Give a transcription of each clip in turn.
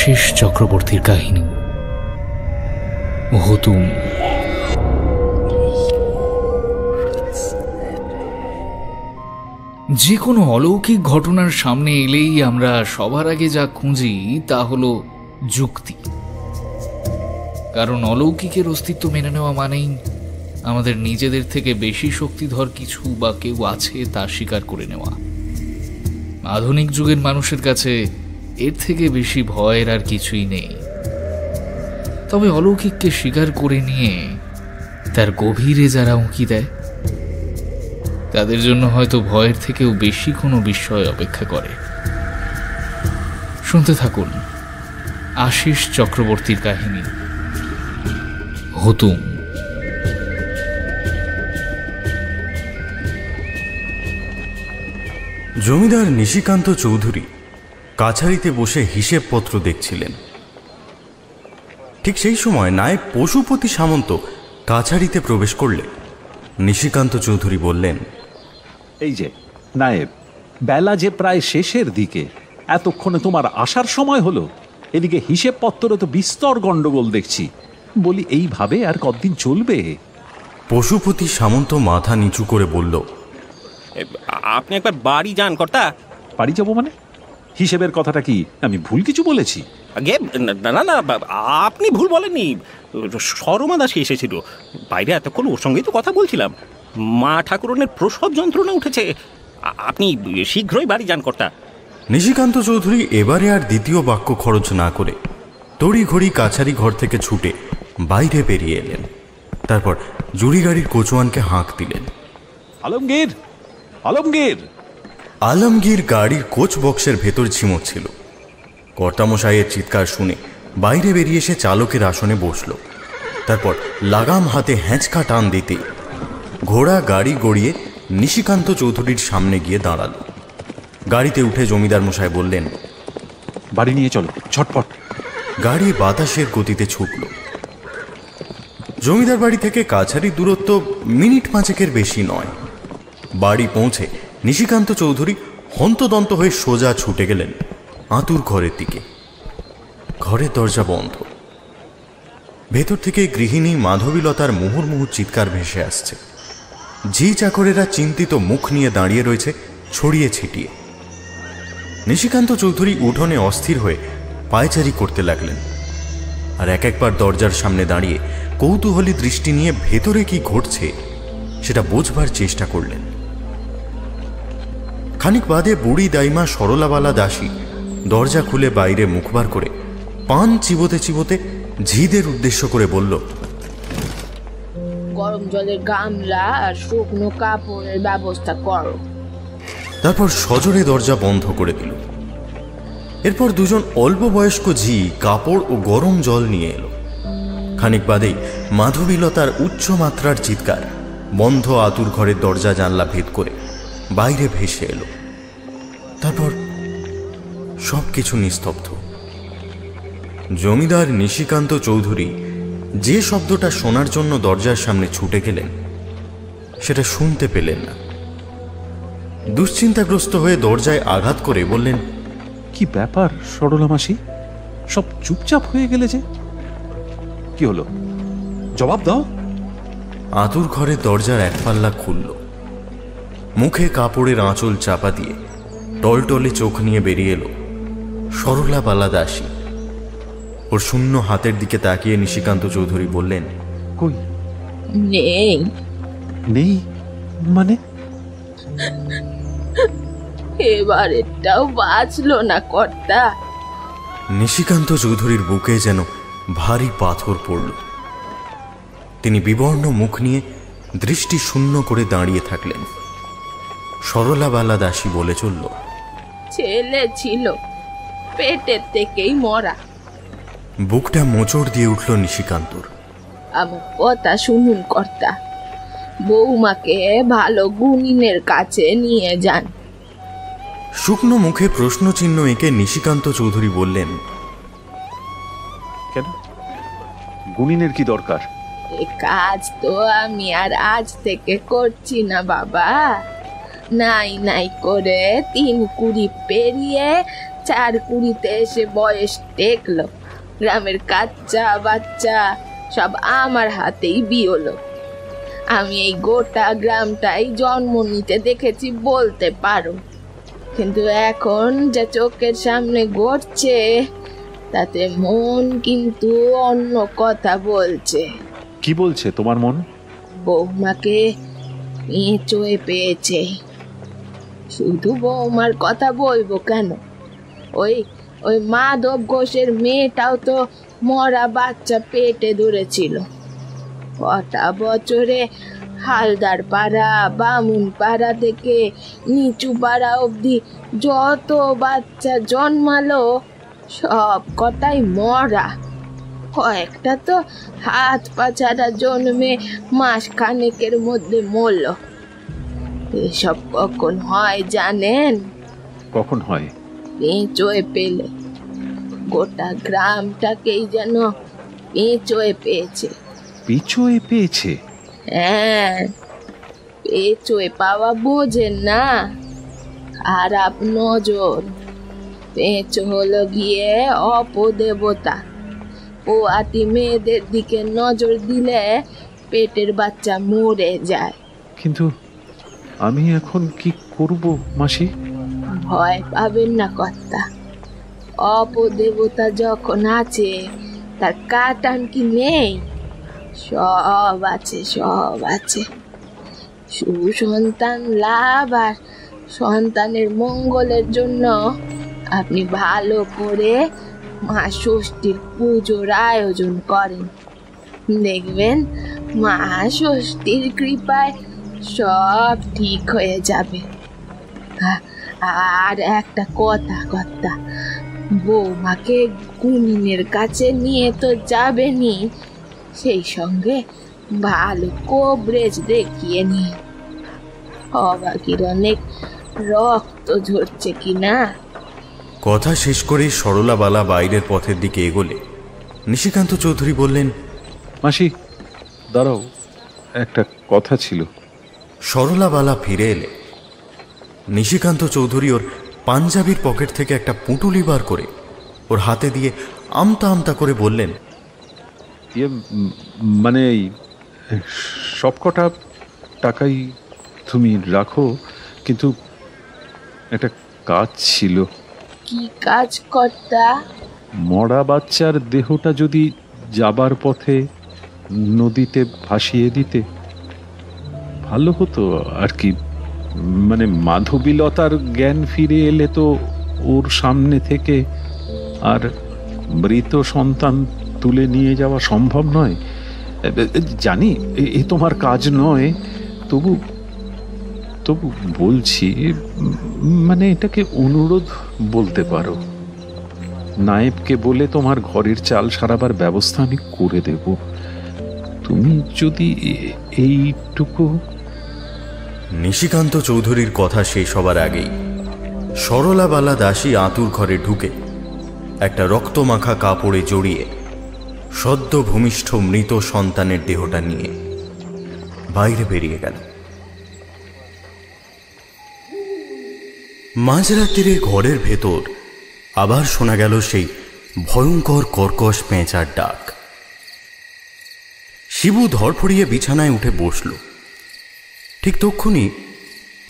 আশিস চক্রবর্তীর কাহিনী হুতুম। যে কোনো অলৌকিক ঘটনার সামনে এলেই আমরা সবার আগে যা খুঁজি তা হলো যুক্তি। কারণ অলৌকিকের অস্তিত্ব মেনে নেওয়া মানেই আমাদের নিজেদের থেকে বেশি শক্তিধর কিছু বা কেউ আছে তা স্বীকার করে নেওয়া। আধুনিক যুগের মানুষের কাছে এর থেকে বেশি ভয়ের আর কিছুই নেই। তবে অলৌকিককে স্বীকার করে নিয়ে তার গভীরে যারা উঁকি দেয় তাদের জন্য হয়তো ভয়ের থেকেও বেশি কোনো বিস্ময় অপেক্ষা করে। শুনতে থাকুন আশিস চক্রবর্তীর কাহিনী হুতুম। জমিদার নিশিকান্ত চৌধুরী কাছারিতে বসে হিসেবপত্র দেখছিলেন। ঠিক সেই সময় নায়েব পশুপতি সামন্ত কাছারিতে প্রবেশ করলে নিশিকান্ত চৌধুরী বললেন, এই যে নায়েব, বেলা যে প্রায় শেষের দিকে, এতক্ষণে তোমার আসার সময় হলো। এদিকে হিসেবপত্র তো বিস্তর গন্ডগোল দেখছি। বলি এইভাবে আর কতদিন চলবে? পশুপতি সামন্ত মাথা নিচু করে বলল, আপনি একবার বাড়ি যান কর্তা। বাড়ি যাবো মানে? হিসেবের কথাটা কি আমি ভুল কিছু বলেছি? আগে না না, আপনি ভুল বলেননি। সরমা দাসী এসেছিল বাইরে, এতক্ষণ ওর সঙ্গেই তো কথা বলছিলাম। মা ঠাকুরনের প্রসব যন্ত্রণা উঠেছে। আপনি শীঘ্রই বাড়ি যান কর্তা। নিশিকান্ত চৌধুরী এবারে আর দ্বিতীয় বাক্য খরচ না করে তড়িঘড়ি কাছারি ঘর থেকে ছুটে বাইরে বেরিয়ে এলেন। তারপর জুড়ি গাড়ির কোচওয়ানকে হাঁক দিলেন, আলমগীর, আলমগীর। আলমগীর গাড়ির কোচ বক্সের ভেতর ঝিমোচ্ছিল। কর্তামশাইয়ের চিৎকার শুনে বাইরে বেরিয়ে এসে চালকের আসনে বসল। তারপর লাগাম হাতে হ্যাঁচকা টান দিতে ঘোড়া গাড়ি গড়িয়ে নিশিকান্ত চৌধুরীর সামনে গিয়ে দাঁড়াল। গাড়িতে উঠে জমিদার মশাই বললেন, বাড়ি নিয়ে চলো ঝটপট। গাড়ি বাতাসের গতিতে ছুটল। জমিদার বাড়ি থেকে কাছারির দূরত্ব মিনিট পাঁচেকের বেশি নয়। বাড়ি পৌঁছে নিশিকান্ত চৌধুরী হন্তদন্ত হয়ে সোজা ছুটে গেলেন আতুর ঘরের দিকে। ঘরের দরজা বন্ধ। ভেতর থেকে গৃহিণী মাধবীলতার মুহুর্মুহু চিৎকার ভেসে আসছে। ঝি চাকরেরা চিন্তিত মুখ নিয়ে দাঁড়িয়ে রয়েছে ছড়িয়ে ছিটিয়ে। নিশিকান্ত চৌধুরী উঠোনে অস্থির হয়ে পায়চারি করতে লাগলেন, আর এক একবার দরজার সামনে দাঁড়িয়ে কৌতূহলী দৃষ্টি নিয়ে ভেতরে কি ঘটছে সেটা বোঝবার চেষ্টা করলেন। খানিক বাদে বুড়ি দাইমা সরলাবালা দাসী দরজা খুলে বাইরে মুখবার করে পান চিবোতে চিবোতে ঝিদের উদ্দেশ্য করে বলল, গরম জলের গামলা আর শুকনো কাপড়ের ব্যবস্থা করো। তারপর সজোরে দরজা বন্ধ করে দিল। এরপর দুজন অল্প বয়স্ক ঝি কাপড় ও গরম জল নিয়ে এলো। খানিক বাদেই মাধবীলতার উচ্চ মাত্রার চিৎকার বন্ধ আতুর ঘরের দরজা জানলা ভেদ করে বাইরে ভেসে এলো। তারপর সবকিছু নিস্তব্ধ। জমিদার নিশিকান্ত চৌধুরী যে শব্দটা শোনার জন্য দরজার সামনে ছুটে গেলেন সেটা শুনতে পেলেন না। দুশ্চিন্তাগ্রস্ত হয়ে দরজায় আঘাত করে বললেন, কি ব্যাপার সরলা মাসি, সব চুপচাপ হয়ে গেলে যে? কি হলো, জবাব দাও। আতুর ঘরের দরজার এক পাল্লা খুলল। মুখে কাপড়ের আঁচল চাপা দিয়ে টলটলে চোখ নিয়ে বেরিয়ে এলো সরলাবালা দাসী। ওর শূন্য হাতের দিকে তাকিয়ে নিশিকান্ত চৌধুরী বললেন, কই? নেই। নেই মানে? এবারেটাও বাঁচলো না কর্তা। নিশিকান্ত চৌধুরীর বুকে যেন ভারী পাথর পড়ল। তিনি বিবর্ণ মুখ নিয়ে দৃষ্টি শূন্য করে দাঁড়িয়ে থাকলেন। সরলাবালা দাসী বলে চলল, ছেলে ছিল, পেটের থেকেই মরা। বুকটা মোচড় দিয়ে উঠল নিশিকান্তর। আমার কথা শুনুন কর্তা, বৌমাকে ভালো গুণিনের কাছে নিয়ে যান। শুকনো মুখে প্রশ্ন চিহ্ন এঁকে নিশিকান্ত চৌধুরী বললেন, কেন, গুণিনের কি দরকার? এ কাজ তো আমি আর আজ থেকে করছি না বাবা। নাই নাই করে 3 কুড়ি পেরিয়ে 4-20 এসে বয়স টেকলো, গ্রামের কাচ্চা বাচ্চা সব আমার হাতেই বিয়োলো। আমি এই গোটা গ্রামটাই জন্ম নিতে দেখেছি বলতে পারো, কিন্তু এখন যা চোখের সামনে ঘটছে তাতে মন কিন্তু অন্য কথা বলছে। কি বলছে তোমার মন? বৌমাকে পেঁচোয় পেয়েছে। শুধু বৌমার কথা বলবো কেন, ওই ওই মাধব ঘোষের মেয়েটাও তো মরা বাচ্চা পেটে ধরেছিল। কটা বছরে হালদার পাড়া, বামুন পাড়া থেকে নিচু পাড়া অবধি যত বাচ্চা জন্মালো সব কটাই মরা। কয়েকটা তো হাত পা ছাড়া জন্মে মাস খানেকের মধ্যে মরল। এসব কখন হয় জানেন? কখন হয়? পেঁচোয় পেলে। গোটা গ্রামটাকেই যেন পেঁচোয় পেয়েছে। পেঁচোয় পেয়েছে? হ্যাঁ, পেঁচোয় পাওয়া বোঝেন না? খারাপ নজর। পেঁচো হলো গিয়ে অপদেবতা। পোয়াতি মেয়েদের দিকে নজর দিলে পেটের বাচ্চা মরে যায়। কিন্তু আমি এখন কি করব মাসি? ভয় পাবেন না কর্তা, অপদেবতা যখন আছে তার কাটান কি নেই? সব আছে, সব আছে। সুসন্তান লাভ আর সন্তানের মঙ্গলের জন্য আপনি ভালো করে মা ষষ্ঠীর পুজোর আয়োজন করেন। দেখবেন মা ষষ্ঠীর কৃপায় সব ঠিক হয়ে যাবে। আর একটা কথা কর্তা, বৌমাকে গুনিনের কাছে নিয়ে তো যাবেনি, সেই সঙ্গে ভালো কোবরেজ দেখিয়ে নিয়ে। অবাকির অনেক রক্ত ঝরছে কিনা। কথা শেষ করে সরলাবালা বাইরের পথের দিকে এগোলে নিশিকান্ত চৌধুরী বললেন, মাসি দাঁড়াও, একটা কথা ছিল। সরলাবালা ফিরে এলে নিশিকান্ত চৌধুরী ওর পাঞ্জাবির পকেট থেকে একটা পুঁটুলি বার করে ওর হাতে দিয়ে আমতা আমতা করে বললেন, মানে এই সবকটা টাকাই তুমি রাখো, কিন্তু একটা কাজ ছিল। কি কাজ কর্তা? মরা বাচ্চার দেহটা যদি যাবার পথে নদীতে ভাসিয়ে দিতে ভালো হতো আর কি। মানে মাধবীলতার জ্ঞান ফিরে এলে তো ওর সামনে থেকে আর মৃত সন্তান তুলে নিয়ে যাওয়া সম্ভব নয়। জানি এ তোমার কাজ নয়, তবু তবু বলছি, মানে এটাকে অনুরোধ বলতে পারো। নায়েবকে বলে তোমার ঘরের চাল সারাবার ব্যবস্থা আমি করে দেব। তুমি যদি এইটুকু। নিশিকান্ত চৌধুরীর কথা শেষ হবার আগেই সরলাবালা দাসী আঁতুর ঘরে ঢুকে একটা রক্তমাখা কাপড়ে জড়িয়ে সদ্য ভূমিষ্ঠ মৃত সন্তানের দেহটা নিয়ে বাইরে বেরিয়ে গেল। মাঝরাত্রিরে ঘরের ভেতর আবার শোনা গেল সেই ভয়ঙ্কর কর্কশ পেঁচার ডাক। শিবু ধড়ফড়িয়ে বিছানায় উঠে বসল। ঠিক তক্ষুনি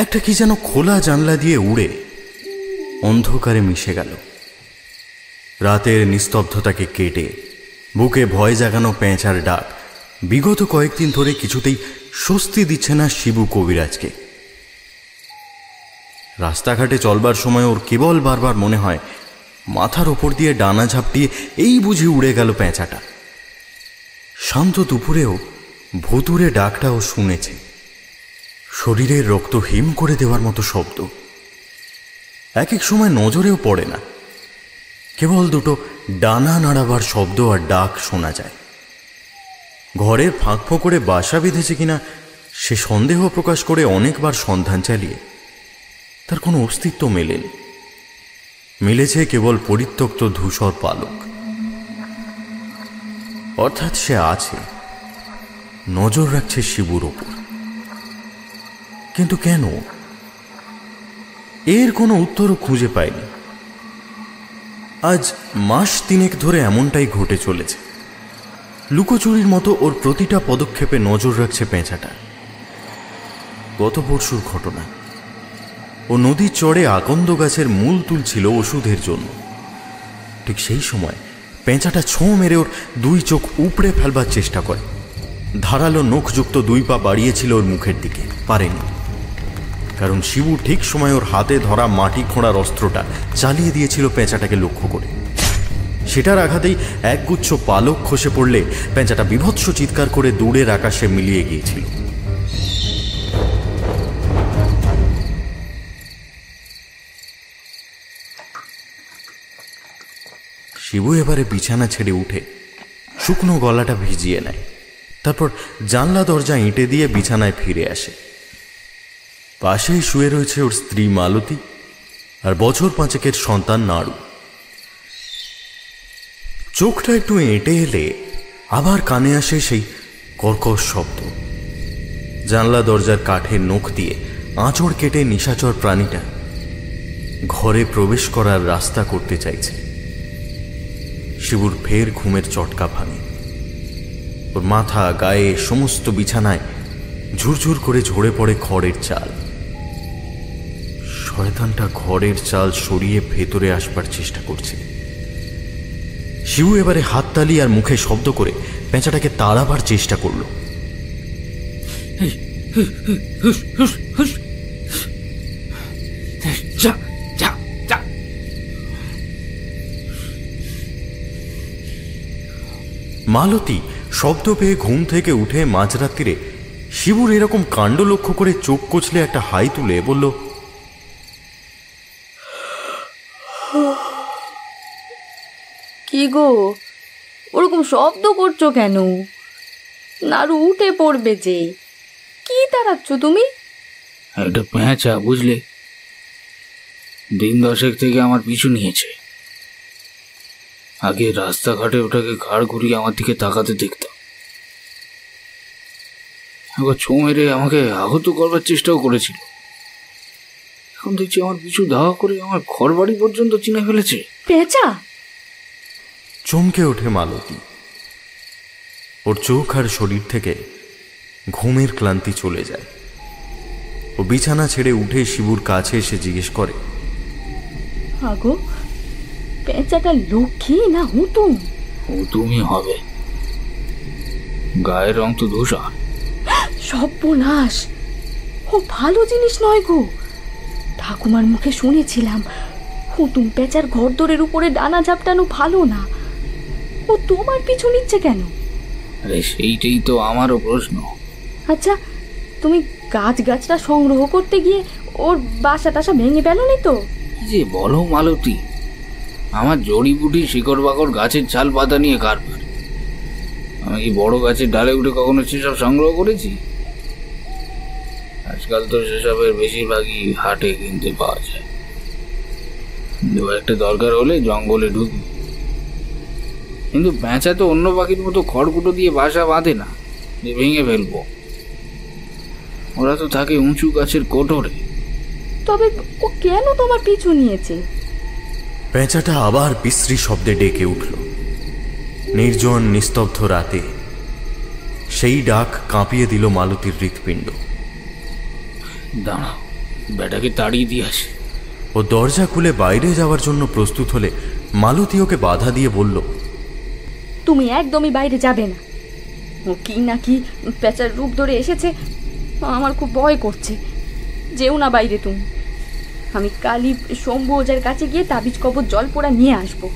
একটা কি যেন খোলা জানলা দিয়ে উড়ে অন্ধকারে মিশে গেল। রাতের নিস্তব্ধতাকে কেটে বুকে ভয় জাগানো পেঁচার ডাক বিগত কয়েকদিন ধরে কিছুতেই স্বস্তি দিচ্ছে না শিবু কবিরাজকে। রাস্তাঘাটে চলবার সময় ওর কেবল বারবার মনে হয় মাথার ওপর দিয়ে ডানা ঝাপটিয়ে এই বুঝি উড়ে গেল পেঁচাটা। শান্ত দুপুরেও ভুতুরে ডাকটাও শুনেছে, শরীরের রক্ত হিম করে দেওয়ার মতো শব্দ। এক এক সময় নজরেও পড়ে না, কেবল দুটো ডানা নাড়াবার শব্দ আর ডাক শোনা যায়। ঘরের ফাঁক ফোকরে বাসা বেঁধেছে কিনা সে সন্দেহ প্রকাশ করে অনেকবার সন্ধান চালিয়ে তার কোনো অস্তিত্ব মেলেনি। মিলেছে কেবল পরিত্যক্ত ধূসর পালক। অর্থাৎ সে আছে, নজর রাখছে শিবুর ওপর। কিন্তু কেন? এর কোনো উত্তরও খুঁজে পায়নি। আজ মাস 3 ধরে এমনটাই ঘটে চলেছে। লুকোচুরির মতো ওর প্রতিটা পদক্ষেপে নজর রাখছে পেঁচাটা। গত পরশুর ঘটনা, ও নদীর চড়ে আকন্দ গাছের মূল তুলছিল ওষুধের জন্য। ঠিক সেই সময় পেঁচাটা ছোঁ মেরে ওর 2 চোখ উপড়ে ফেলবার চেষ্টা করে। ধারালো নখযুক্ত 2 পা বাড়িয়েছিল ওর মুখের দিকে, পারেনি। কারণ শিবু ঠিক সময় ওর হাতে ধরা মাটি খোঁড়ার অস্ত্রটা চালিয়ে দিয়েছিল পেঁচাটাকে লক্ষ্য করে। সেটার আঘাতেই একগুচ্ছ পালক খসে পড়লে পেঁচাটা বিভৎস চিৎকার করে দূরের আকাশে মিলিয়ে গিয়েছিল। শিবু এবারে বিছানা ছেড়ে উঠে শুকনো গলাটা ভিজিয়ে নেয়। তারপর জানলা দরজা এঁটে দিয়ে বিছানায় ফিরে আসে। পাশেই শুয়ে রয়েছে ওর স্ত্রী মালতী আর বছর 5 সন্তান নাড়ু। চোখটা একটু এঁটে এলে আবার কানে আসে সেই কর্কশ শব্দ। জানলা দরজার কাঠের নখ দিয়ে আঁচড় কেটে নিশাচর প্রাণীটা ঘরে প্রবেশ করার রাস্তা করতে চাইছে। শিবুর ফের ঘুমের চটকা ভাঙে। ওর মাথা, গায়ে, সমস্ত বিছানায় ঝুরঝুর করে ঝরে পড়ে খড়ের চাল। শয়তানটা ঘরের চাল সরিয়ে ভেতরে আসবার চেষ্টা করছে। শিবু এবারে হাততালি আর মুখে শব্দ করে পেঁচাটাকে তাড়াবার চেষ্টা করল। মালতী শব্দ পেয়ে ঘুম থেকে উঠে মাঝরাত্রিরে শিবুর এরকম কাণ্ড লক্ষ্য করে চোখ কচলে একটা হাই তুলে বলল, কি গো, ওরকম শব্দ করছো কেন? নাড়ু উঠে পড়বে যে। কি দাঁড়াচ্ছ তুমি? একটা পেঁচা, বুঝলে, 10 থেকে আমার পিছু নিয়েছে। আগে রাস্তাঘাটে ওটাকে ঘাড় ঘুরিয়ে আমার দিকে তাকাতে দেখতাম। একবার ছোঁ মেরে আমাকে আহত করবার চেষ্টাও করেছিল। এখন দেখছি আমার পিছু ধাওয়া করে আমার ঘর বাড়ি পর্যন্ত চিনে ফেলেছে। পেঁচা? চমকে ওঠে মালতী। ওর চোখ আর শরীর থেকে ঘুমের ক্লান্তি চলে যায়। ও বিছানা ছেড়ে উঠে শিবুর কাছে এসে জিজ্ঞেস করে, আগো, পেঁচাটা লক্ষ্মী না হুতুম? হুতুমই হবে, গায়ের রং তো ধূসর। সর্বনাশ, ও ভালো জিনিস নয় গো। ঠাকুমার মুখে শুনেছিলাম হুতুম পেঁচার ঘরদোরের উপরে ডানা ঝাপটানো ভালো না। ও তোমার পিছু নিচ্ছে কেন? আরে সেইটাই তো আমারও প্রশ্ন। আচ্ছা, তুমি গাছটা সংগ্রহ করতে গিয়ে ওর বাসা টাসা ভেঙে ফেলোনি তো? কি যে বলো মালতী, আমার জড়িবুটি শিকড় বাকড় গাছের ছাল পাতা নিয়ে কারবার। আমি কি বড় গাছের ডালে উঠে কখনো সেসব সংগ্রহ করেছি? আজকাল তো সেসবের বেশিরভাগই হাটে কিনতে পাওয়া যায়। একটা দরকার হলে জঙ্গলে ঢুকি। কিন্তু পেঁচা তো অন্য পাখির মতো খড়কুটো দিয়ে বাসা বাঁধে না যে ভেঙে ফেলবো। ওরা তো থাকে উঁচু গাছের কোটরে। তবে ও কেন তোমার পিছু নিয়েছে? পেঁচাটা আবার বিশ্রী শব্দে ডেকে উঠল। নির্জন নিস্তব্ধ রাতে সেই ডাক কাঁপিয়ে দিল মালতীর হৃৎপিণ্ড। দাঁড়াও, বেটাকে তাড়িয়ে দিয়ে আসে। ও দরজা খুলে বাইরে যাওয়ার জন্য প্রস্তুত হলে মালতী ওকে বাধা দিয়ে বলল, তুমি একদমই বাইরে যাবে না। ও কি না কি পেঁচার রূপ ধরে এসেছে, আমার খুব ভয় করছে। যেও না বাইরে তুমি। আমি কালই শম্ভু ওজার কাছে গিয়ে তাবিজ কবর জল পোড়া নিয়ে আসবো।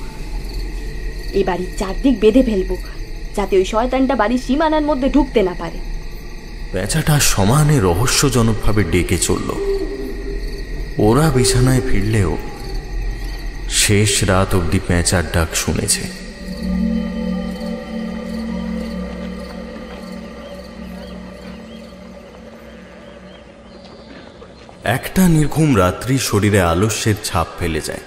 এই বাড়ির চারদিক বেঁধে ফেলবো, যাতে ওই শয়তানটা বাড়ির সীমানার মধ্যে ঢুকতে না পারে। পেঁচাটা সমানে রহস্যজনকভাবে ডেকে চলল। ওরা বিছানায় ফিরলেও শেষ রাত অবধি পেঁচার ডাক শুনেছে। একটা নির্ঘুম রাত্রি শরীরে আলস্যের ছাপ ফেলে যায়।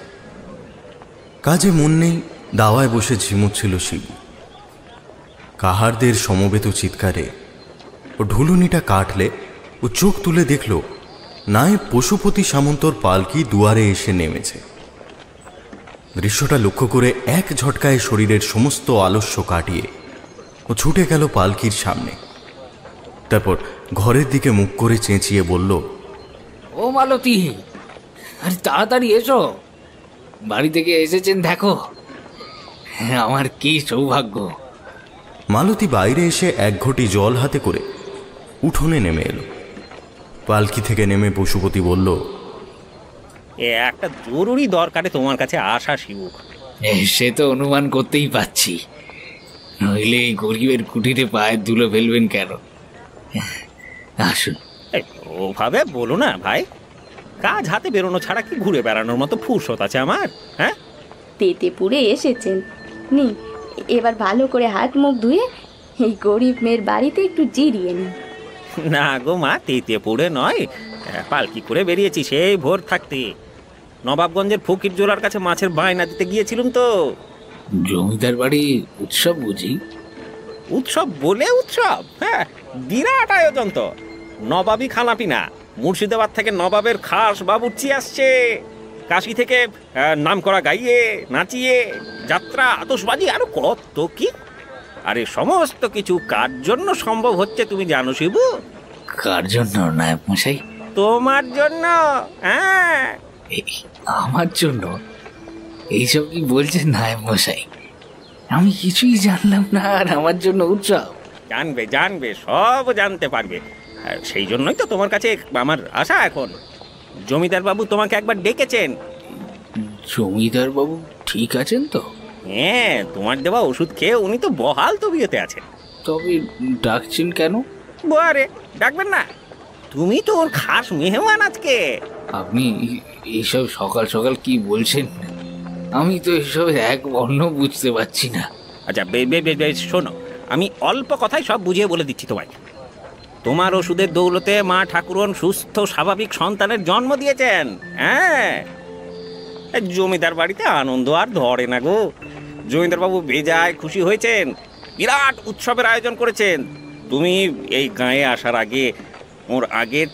কাজে মন নেই, দাওয়ায় বসে ঝিমুচ্ছিল শিবু। কাহারদের সমবেত চিৎকারে ও ঢুলুনিটা কাটলে ও চোখ তুলে দেখল নায়েব পশুপতি সামন্তর পালকি দুয়ারে এসে নেমেছে। দৃশ্যটা লক্ষ্য করে এক ঝটকায় শরীরের সমস্ত আলস্য কাটিয়ে ও ছুটে গেল পালকির সামনে। তারপর ঘরের দিকে মুখ করে চেঁচিয়ে বলল, ও মালতী, আরে তাড়াতাড়ি এসো, বাড়ি থেকে এসেছেন দেখো। আমার কি সৌভাগ্য। মালতী বাইরে এসে এক ঘটি জল হাতে করে উঠোনে নেমে এলো। পালকি থেকে নেমে পশুপতি বলল, একটা জরুরি দরকারে তোমার কাছে আসা শিবু। সে তো অনুমান করতেই পাচ্ছি, নইলে এই গরিবের কুটিরে পায়ের ধুলো ফেলবেন কেন? আসুন। ওভাবে বলো না ভাই, কাজ হাতে বেরোনো ছাড়া কি ঘুরে বেড়ানোর মতো ফুরসত আছে আমার? হ্যাঁ, তেতেপুরে এসেছেন, নি এবার ভালো করে হাত মুখ ধুয়ে এই গরিব মেয়ের বাড়িতে একটু জিরিয়ে নিন। না গো মা, তেতেপুরে নয়, পালকি করে বেরিয়েছি সেই ভোর থাকতে। নবাবগঞ্জের ফকির জোড়ার কাছে মাছের বায়না দিতে গিয়েছিলাম তো। জমিদার বাড়ি উৎসব বুঝি? উৎসব বলে উৎসব, হ্যাঁ, বিরাট আয়োজন তো। নবাবী খানাপিনা, মুর্শিদাবাদ থেকে নবাবের খাস বাবুর্চি আসছে, কাশি থেকে নাম করা গাইয়ে নাচিয়ে, যাত্রা, আতশবাজি, আরো কত কি। আরে সমস্ত কিছু কার জন্য সম্ভব হচ্ছে তুমি জানো শিবু? কার জন্য নায়ক মশাই? তোমার জন্য। হ্যাঁ, আমার জন্য? এইসব কি বলছেন নায়ক মশাই? আমি কিছুই জানলাম না, আর আমার জন্য উৎসব? জানবে জানবে, সব জানতে পারবে। সেই জন্যই তো তোমার কাছে আমার আশা এখন। জমিদার বাবু তোমাকে একবার ডেকেছেন। জমিদার বাবু ঠিক আছেন তো? হ্যাঁ, তোমার দেওয়া ওষুধ খেয়ে উনি তো বহাল তবিয়তে আছেন। তবে ডাকছেন কেন? বারে, ডাকবেন না? তুমি তো ওর খাস মেহমান আজকে। আপনি এইসব সকাল সকাল কি বলছেন? আমি তো এসব এক বর্ণ বুঝতে পারছি না। আচ্ছা শোনো, আমি অল্প কথায় সব বুঝিয়ে বলে দিচ্ছি তোমায়। তোমার ওষুধের দৌলতে মা ঠাকুরন সুস্থ স্বাভাবিক সন্তানের জন্ম দিয়েছেন। হ্যাঁ, জমিদার বাড়িতে আনন্দ আর ধরে না গো। জমিদার বাবু বেজায় খুশি হয়েছেন, বিরাট উৎসবের আয়োজন করেছেন। তুমি এই গাঁয়ে আসার আগে ওর আগের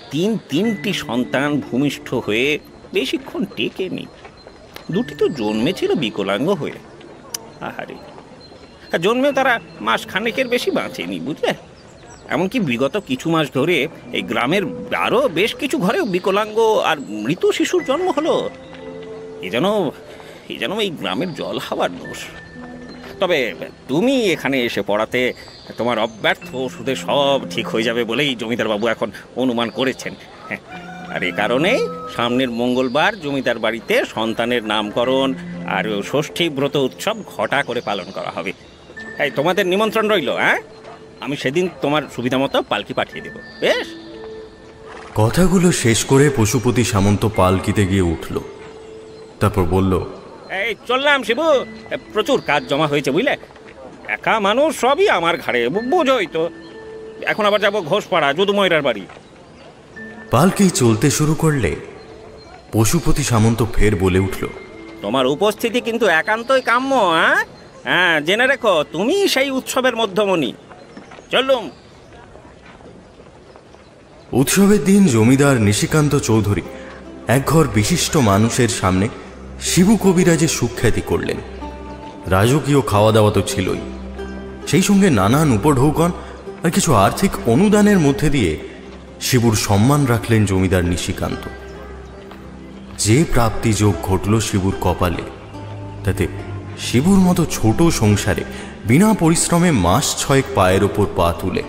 তিনটি সন্তান ভূমিষ্ঠ হয়ে বেশিক্ষণ টেকেনি। দুটি তো জন্মেছিল বিকলাঙ্গ হয়ে। আহারে, জন্মেও তারা মাস খানেকের বেশি বাঁচেনি, বুঝলে। এমনকি বিগত কিছু মাস ধরে এই গ্রামের আরও বেশ কিছু ঘরেও বিকলাঙ্গ আর মৃত শিশুর জন্ম হলো। এ যেন এই গ্রামের জল হাওয়ার দোষ। তবে তুমি এখানে এসে পড়াতে তোমার অব্যর্থ ওষুধে সব ঠিক হয়ে যাবে বলেই জমিদার বাবু এখন অনুমান করেছেন। আর এ কারণেই সামনের মঙ্গলবার জমিদার বাড়িতে সন্তানের নামকরণ আর ষষ্ঠী ব্রত উৎসব ঘটা করে পালন করা হবে। তাই তোমাদের নিমন্ত্রণ রইল। হ্যাঁ, আমি সেদিন তোমার সুবিধা মতো পালকি পাঠিয়ে দেব। বেশ? কথাগুলো শেষ করে পশুপতি সামন্ত পালকিতে গিয়ে উঠল। তারপর বলল, এই চললাম শিবু, প্রচুর কাজ জমা হয়েছে বুঝলে। একা মানুষ, সবই আমার ঘাড়ে, বোঝোই তো। এখন আবার যাবো ঘোষপাড়া যদুময়রার বাড়ি। পালকি চলতে শুরু করলে পশুপতি সামন্ত ফের বলে উঠল, তোমার উপস্থিতি কিন্তু একান্তই কাম্য। হ্যাঁ, জেনে রেখো, তুমি সেই উৎসবের মধ্যমণি। চলুম। উৎসবের দিন জমিদার নিশিকান্ত চৌধুরী একঘর বিশিষ্ট মানুষের সামনে শিবু কবিরাজের সুখ্যাতি করলেন। রাজকীয় খাওয়া দাওয়া তো ছিলই, সেই সঙ্গে নানান উপঢৌকন আর কিছু আর্থিক অনুদানের মধ্যে দিয়ে শিবুর সম্মান রাখলেন জমিদার নিশিকান্ত। যে প্রাপ্তিযোগ ঘটল শিবুর কপালে, তাতে শিবুর মতো ছোট সংসারে বিনা পরিশ্রমে মাস 6 পায়ের ওপর পা তুলে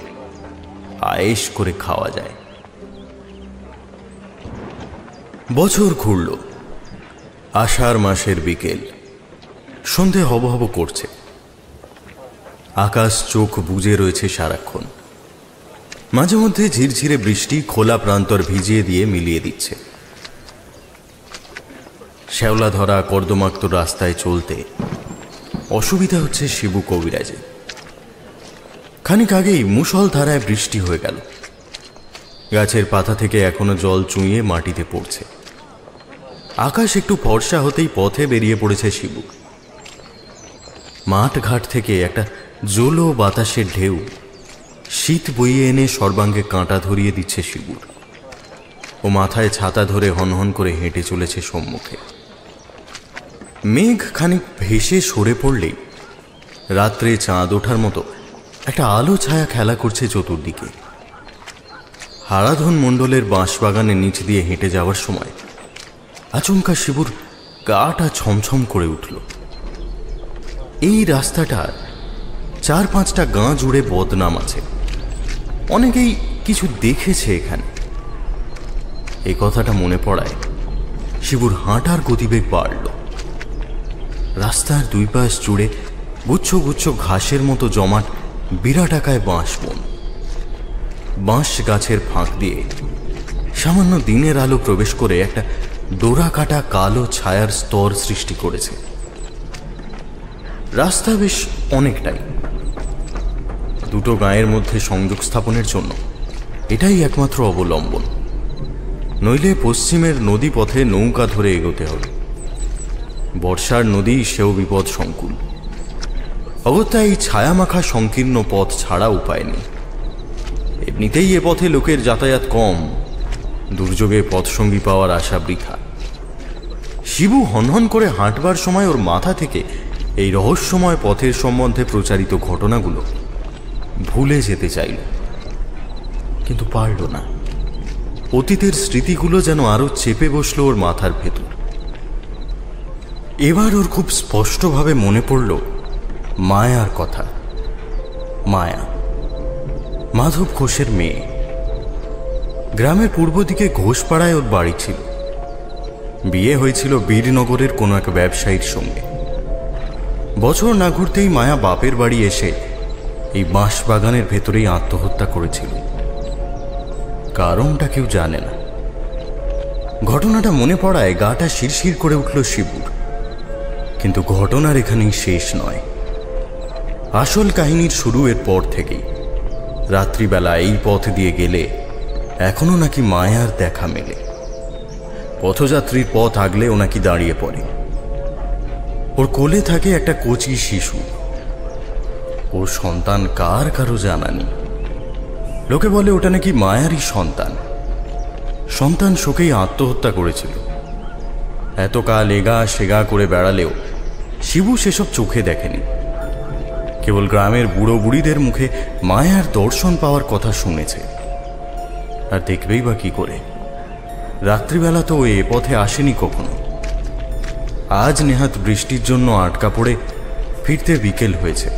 আয়েশ করে খাওয়া যায়। বছর ঘুরল। আষাঢ় মাসের বিকেল, সন্ধে হব হব করছে। আকাশ চোখ বুজে রয়েছে সারাক্ষণ। মাঝে মধ্যে ঝিরঝিরে বৃষ্টি খোলা প্রান্তর ভিজিয়ে দিয়ে মিলিয়ে দিচ্ছে। শ্যাওলা ধরা কর্দমাক্ত রাস্তায় চলতে অসুবিধা হচ্ছে শিবু কবিরাজে। খানিক আগেই মুষলধারায় বৃষ্টি হয়ে গেল। গাছের পাতা থেকে এখনো জল চুঁইয়ে মাটিতে পড়ছে। আকাশ একটু ফর্সা হতেই পথে বেরিয়ে পড়েছে শিবু। মাঠ ঘাট থেকে একটা জোলো বাতাসের ঢেউ শীত বইয়ে এনে সর্বাঙ্গে কাঁটা ধরিয়ে দিচ্ছে শিবুর। ও মাথায় ছাতা ধরে হনহন করে হেঁটে চলেছে সম্মুখে। মেঘ খানিক ভেসে সরে পড়লেই রাত্রে চাঁদ ওঠার মতো একটা আলো ছায়া খেলা করছে চতুর্দিকে। হারাধন মণ্ডলের বাঁশবাগানের নিচ দিয়ে হেঁটে যাওয়ার সময় আচমকা শিবুর গাটা ছমছম করে উঠল। এই রাস্তাটার 4-5টা গাঁ জুড়ে বদনাম আছে, অনেকেই কিছু দেখেছে এখানে। এই কথাটা মনে পড়ায় শিবুর হাঁটার গতিবেগ বাড়ল। রাস্তার দুই পাশ জুড়ে গুচ্ছ গুচ্ছ ঘাসের মতো জমাট বিরাটাকায় বাঁশ বন। বাঁশ গাছের ফাঁক দিয়ে সামান্য দিনের আলো প্রবেশ করে একটা ডোরা কাটা কালো ছায়ার স্তর সৃষ্টি করেছে। রাস্তা বেশ অনেকটাই, দুটো গাঁয়ের মধ্যে সংযোগ স্থাপনের জন্য এটাই একমাত্র অবলম্বন, নইলে পশ্চিমের নদী পথে নৌকা ধরে এগোতে হবে। বর্ষার নদী সেও বিপদ সংকুল। অগত্যা এই ছায়ামাখা সংকীর্ণ পথ ছাড়া উপায় নেই। এমনিতেই এ পথে লোকের যাতায়াত কম, দুর্যোগে পথসঙ্গী পাওয়ার আশা বৃথা। শিবু হনহন করে হাঁটবার সময় ওর মাথা থেকে এই রহস্যময় পথের সম্বন্ধে প্রচারিত ঘটনাগুলো ভুলে যেতে চাইল, কিন্তু পারল না। অতীতের স্মৃতিগুলো যেন আরো চেপে বসলো ওর মাথার ভেতর। এবার ওর খুব স্পষ্টভাবে মনে পড়ল মায়ার কথা। মায়া মাধব ঘোষের মেয়ে। গ্রামের পূর্ব দিকে ঘোষপাড়ায় ওর বাড়ি ছিল। বিয়ে হয়েছিল বীরনগরের কোনো এক ব্যবসায়ীর সঙ্গে। বছর না ঘুরতেই মায়া বাপের বাড়ি এসে এই বাঁশবাগানের ভেতরেই আত্মহত্যা করেছিল। কারণটা কেউ জানে না। ঘটনাটা মনে পড়ায় গাটা শিরশির করে উঠল শিবুর। কিন্তু ঘটনার এখানেই শেষ নয়। আসল কাহিনীর শুরু এর পর থেকেই। রাত্রিবেলা এই পথ দিয়ে গেলে এখনো নাকি মায়ার দেখা মেলে। পথযাত্রীর পথ আগলে ও নাকি দাঁড়িয়ে পড়ে। ওর কোলে থাকে একটা কচি শিশু। ওর সন্তান কার কারো জানা নেই। লোকে বলে ওটা নাকি মায়ারই সন্তান। সন্তান শোকেই আত্মহত্যা করেছিল। এতকাল এগা সেগা করে বেড়ালেও শিবু সেসব চোখে দেখেনি। কেবল গ্রামের বুড়ো বুড়িদের মুখে মায়ার দর্শন পাওয়ার কথা শুনেছে। আর দেখবেই বা কি করে? রাত্রিবেলা তো এ পথে আসেনি কখনো। আজ নেহাত বৃষ্টির জন্য আটকা পড়ে ফিরতে বিকেল হয়েছে।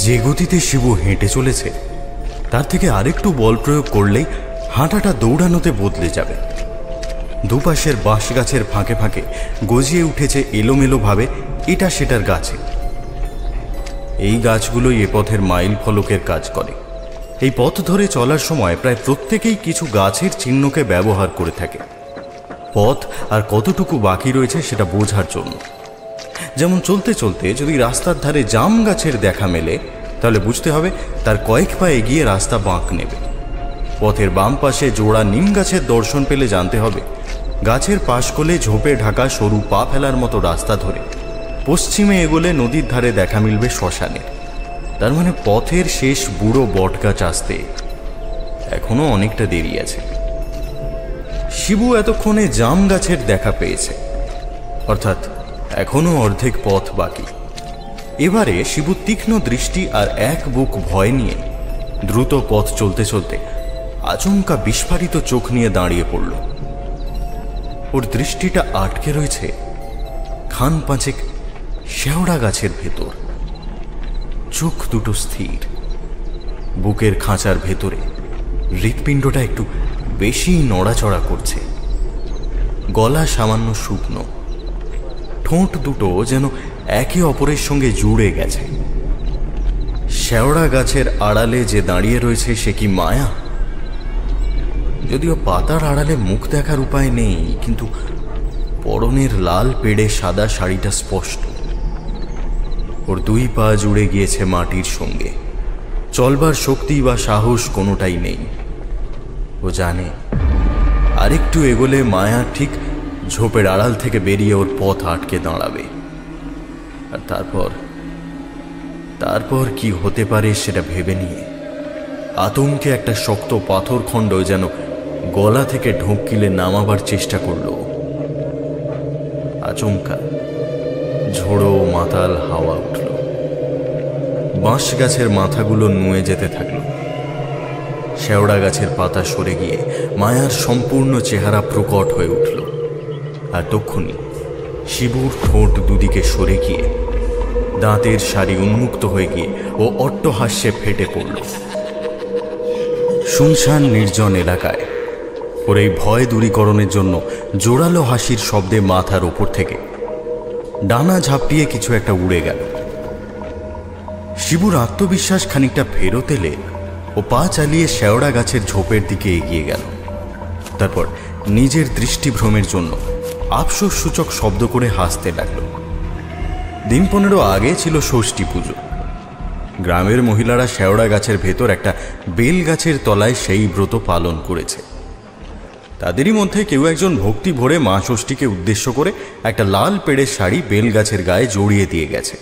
যে গতিতে শিবু হেঁটে চলেছে তার থেকে আরেকটু বল প্রয়োগ করলেই হাঁটাটা দৌড়ানোতে বদলে যাবে। দুপাশের বাঁশ গাছের ফাঁকে ফাঁকে গজিয়ে উঠেছে এলোমেলো ভাবে এটা সেটার গাছে। এই গাছগুলোই এ পথের মাইল ফলকের কাজ করে। এই পথ ধরে চলার সময় প্রায় প্রত্যেকেই কিছু গাছের চিহ্নকে ব্যবহার করে থাকে পথ আর কতটুকু বাকি রয়েছে সেটা বোঝার জন্য। যেমন চলতে চলতে যদি রাস্তার ধারে জাম গাছের দেখা মেলে তাহলে বুঝতে হবে তার কয়েক পা এগিয়ে রাস্তা বাঁক নেবে। পথের বাম পাশে জোড়া নিম গাছের দর্শন পেলে জানতে হবে গাছের পাশ কোলে ঝোপে ঢাকা সরু পা ফেলার মতো রাস্তা ধরে পশ্চিমে এগোলে নদীর ধারে দেখা মিলবে শ্মশানের। তার মানে পথের শেষ বুড়ো বট গাছ আসতে এখনো অনেকটা দেরি আছে। শিবু এতক্ষণে জাম গাছের দেখা পেয়েছে, অর্থাৎ এখনো অর্ধেক পথ বাকি। এবারে শিবু তীক্ষ্ণ দৃষ্টি আর এক বুক ভয় নিয়ে দ্রুত পথ চলতে চলতে আচমকা বিস্ফারিত চোখ নিয়ে দাঁড়িয়ে পড়ল। ওর দৃষ্টিটা আটকে রয়েছে খান পাঁচেক শেওড়া গাছের ভেতর। চোখ দুটো স্থির। বুকের খাঁচার ভেতরে হৃৎপিণ্ডটা একটু বেশি নড়াচড়া করছে। গলা সামান্য শুকনো। ঠোঁট দুটো যেন একে অপরের সঙ্গে জুড়ে গেছে। শেওড়া গাছের আড়ালে যে দাঁড়িয়ে রয়েছে সে কি মায়া? যদিও পাতার আড়ালে মুখ দেখার উপায় নেই, কিন্তু পরনের লাল পেড়ে সাদা শাড়িটা স্পষ্ট। ওর দুই পা জুড়ে গিয়েছে মাটির সঙ্গে। চলবার শক্তি বা সাহস কোনোটাই নেই। ও জানে আরেকটু এগোলে মায়া ঠিক ঝোপের আড়াল থেকে বেরিয়ে ওর পথ আটকে দাঁড়াবে। আর তারপর কি হতে পারে সেটা ভেবে নিয়ে আতঙ্কে একটা শক্ত পাথর খণ্ড যেন গলা থেকে ঢোক গিলে নামাবার চেষ্টা করলো। আচমকা ঝোড়ো মাতাল হাওয়া উঠল। বাঁশ গাছের মাথাগুলো নুয়ে যেতে থাকলো। শেওড়া গাছের পাতা সরে গিয়ে মায়ার সম্পূর্ণ চেহারা প্রকট হয়ে উঠল। আর তক্ষুনি শিবুর ঠোঁট দুদিকে সরে গিয়ে দাঁতের সারি উন্মুক্ত হয়ে গিয়ে ও অট্টহাস্যে ফেটে পড়ল। শুনশান নির্জন এলাকায় ওর এই ভয় দূরীকরণের জন্য জোরালো হাসির শব্দে মাথার ওপর থেকে ডানা ঝাপটিয়ে কিছু একটা উড়ে গেল। শিবুর আত্মবিশ্বাস খানিকটা ফেরত এলে ও পা চালিয়ে শেওড়া গাছের ঝোপের দিকে এগিয়ে গেল। তারপর নিজের দৃষ্টিভ্রমের জন্য আফসোস সূচক শব্দ করে হাসতে লাগল। দিন 15 আগে ছিল ষষ্ঠী পুজো। গ্রামের মহিলারা শেওড়া গাছের ভেতর একটা বেল গাছের তলায় সেই ব্রত পালন করেছে। তাদেরই মধ্যে কেউ একজন ভক্তি ভরে মা ষষ্ঠীকে উদ্দেশ্য করে একটা লাল পেড়ের শাড়ি বেল গাছের গায়ে জড়িয়ে দিয়ে গেছে।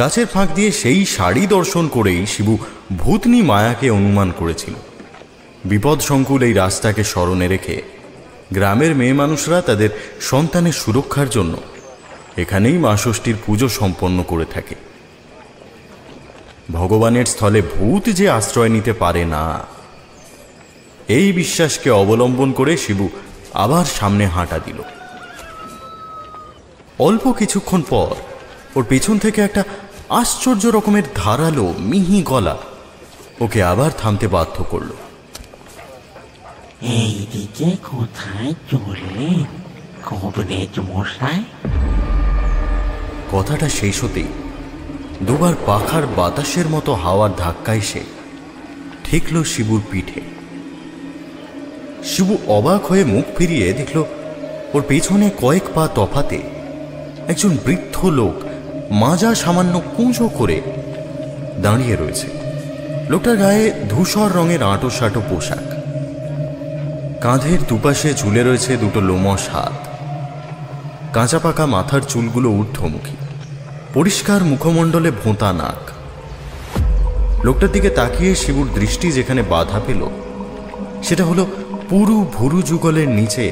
গাছের ফাঁক দিয়ে সেই শাড়ি দর্শন করেই শিবু ভূতনি মায়াকে অনুমান করেছিল। বিপদসংকুল এই রাস্তাকে স্মরণে রেখে গ্রামের মেয়ে মানুষরা তাদের সন্তানের সুরক্ষার জন্য এখানেই মা ষষ্ঠীর পুজো সম্পন্ন করে থাকে। ভগবানের স্থলে ভূত যে আশ্রয় নিতে পারে না, এই বিশ্বাসকে অবলম্বন করে শিবু আবার সামনে হাঁটা দিল। অল্প কিছুক্ষণ পর ওর পেছন থেকে একটা আশ্চর্য রকমের ধারালো মিহি গলা ওকে আবার থামতে বাধ্য করল। এইদিকে কোথায় চললে কবরেজ মশাই? কথাটা শেষ হতেই দুবার পাখার বাতাসের মতো হাওয়ার ধাক্কা এসে ঠেকল শিবুর পিঠে। শিবু অবাক হয়ে মুখ ফিরিয়ে দেখল ওর পেছনে কয়েক পা তফাতে একজন বৃদ্ধ লোক মাজা সামান্য কুঁজো করে দাঁড়িয়ে রয়েছে। লোকটার গায়ে ধূসর রঙের আঁটো সাঁটো পোশাক, কাঁধের দুপাশে ঝুলে রয়েছে দুটো লোমশ হাত, কাঁচা পাকা মাথার চুলগুলো ঊর্ধ্বমুখী, পরিষ্কার মুখমণ্ডলে ভোঁতা নাক। লোকটার দিকে তাকিয়ে শিবুর দৃষ্টি যেখানে বাধা পেল সেটা হলো পুরু ভুরু যুগলের নিচে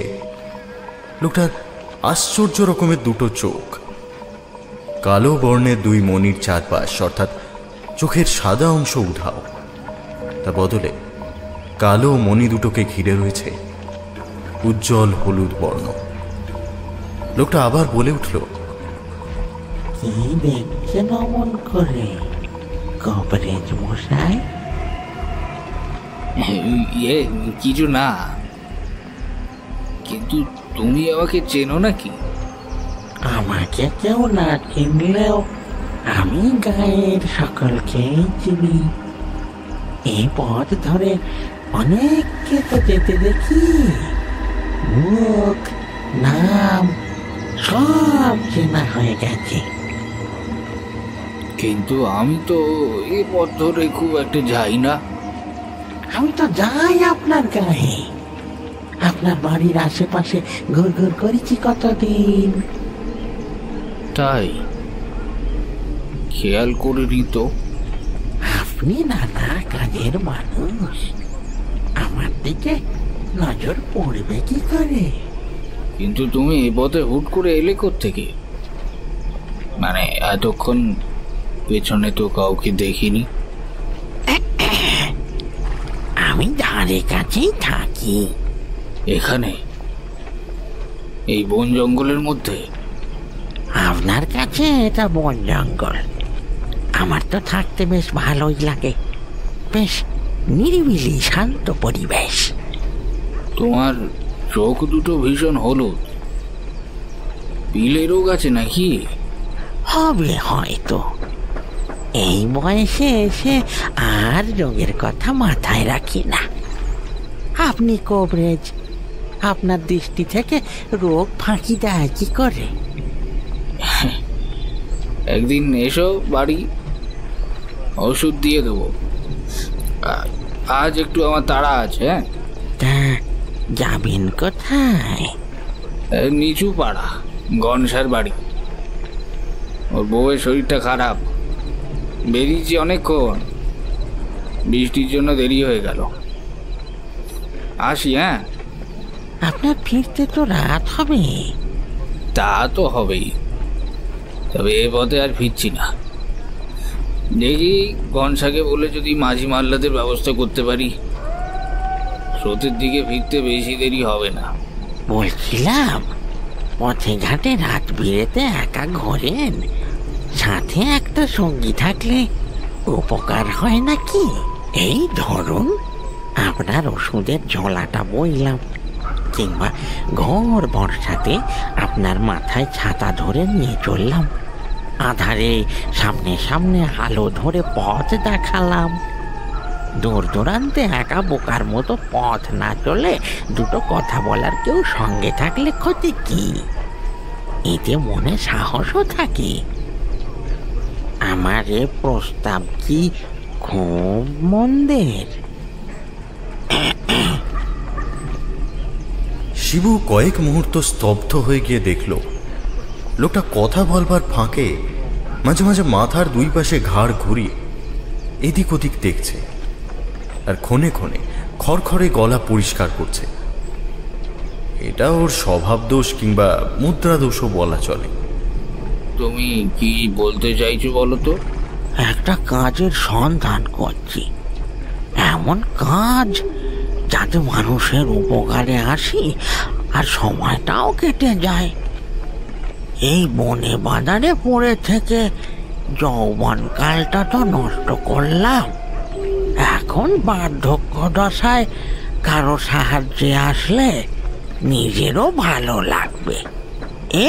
লোকটার আশ্চর্য রকমের দুটো চোখ, কালো বর্ণের দুই মণির চারপাশ, অর্থাৎ চোখের সাদা অংশ উধাও, তা বদলে কালো মণি দুটোকে ঘিরে রয়েছে উজ্জ্বল হলুদ বর্ণ। লোকটা আবার বলে উঠল, কি দেখছেন অমন করে কবরেজ মশাই? কিছু না, কিন্তু তুমি আমাকে চেনো নাকি? আমাকে কেউ না চিনলেও আমি গায়ের সকলকেই চিনি। এই পথ ধরে অনেককে তো যেতে দেখি, মুখ নাম সব চেনা হয়ে গেছে। কিন্তু আমি তো এ পথ ধরে খুব একটা যাই না। আমি তো যাই আপনার গায়ে, আপনার বাড়ির আশেপাশে ঘুর ঘুর করেছি কতদিন। তাই খেয়াল করিনি তো। আপনি নানা কাজের মানুষ, আমার দিকে নজর পড়বে কি করে? কিন্তু তুমি এ পথে হুট করে এলে কোত্থেকে? মানে এতক্ষণ পেছনে তো কাউকে দেখিনি। আমি ধারে কাছেই থাকি। এখানে এই বন জঙ্গলের মধ্যে? আপনার কাছে এটা বন জঙ্গল, আমার তো থাকতে বেশ ভালোই লাগে, বেশ নিরিবিলি শান্ত পরিবেশ। তোমার চোখ দুটো ভীষণ হলুদ, পিলে রোগ আছে নাকি? হবে হয়তো, এই বয়সে এসে আর রোগের কথা মাথায় রাখি না। আপনি কবরেজ, আপনার দৃষ্টি থেকে রোগ ফাঁকি দেয় কি করে? একদিন এসো বাড়ি, ওষুধ দিয়ে দেবো। আজ একটু আমার তাড়া আছে। হ্যাঁ, তা যাবেন কোথায়? নিচু পাড়া, গনসার বাড়ি। ওর বউয়ের শরীরটা খারাপ, বেরিয়েছি অনেকক্ষণ, বৃষ্টির জন্য দেরি হয়ে গেল। আসি। হ্যাঁ, আপনার ফিরতে তো রাত হবে, তা তো হবেই, তবে এ পথে আর ফিরছি না। দেখি গনসাকে বলে যদি মাঝি মাল্লাদের ব্যবস্থা করতে পারি, স্রোতের দিকে ফিরতে বেশি দেরি হবে না। বলছিলাম, পথে ঘাটে রাত বিরেতে একা ঘোরেন, সাথে একটা সঙ্গী থাকলে উপকার হয় নাকি? এই ধরুন, আপনার ওষুধের ঝোলাটা বইলাম, কিংবা ঘোর বর্ষাতে আপনার মাথায় ছাতা ধরে নিয়ে চললাম, আধারে সামনে সামনে আলো ধরে পথ দেখালাম। দূর দূরান্তে একা বোকার মতো পথ না চলে দুটো কথা বলার কেউ সঙ্গে থাকলে ক্ষতি কি? এতে মনে সাহসও থাকে। আমার এ প্রস্তাব কি খুব মন্দের? শিবু কয়েক মুহূর্ত স্তব্ধ হয়ে গিয়ে দেখল লোকটা কথা বলবার ফাঁকে মাঝে মাঝে মাথার দুই পাশে ঘাড় ঘুরিয়ে এদিক ওদিক দেখছে, আর ক্ষণে ক্ষণে খড়খড়ে গলা পরিষ্কার করছে। এটা ওর স্বভাব দোষ কিংবা মুদ্রা দোষও বলা চলে। তুমি কি বলতে চাইছো বলো তো? একটা কাজের সন্ধান করছি, এমন কাজ যাতে মানুষের উপকারে আসি আর সময়টাও কেটে যায়। এই বনে বাজারে পড়ে থেকে যৌবনকালটা তো নষ্ট করলাম, এখন বার্ধক্য দশায় কারো সাহায্যে আসলে নিজেরও ভালো লাগবে,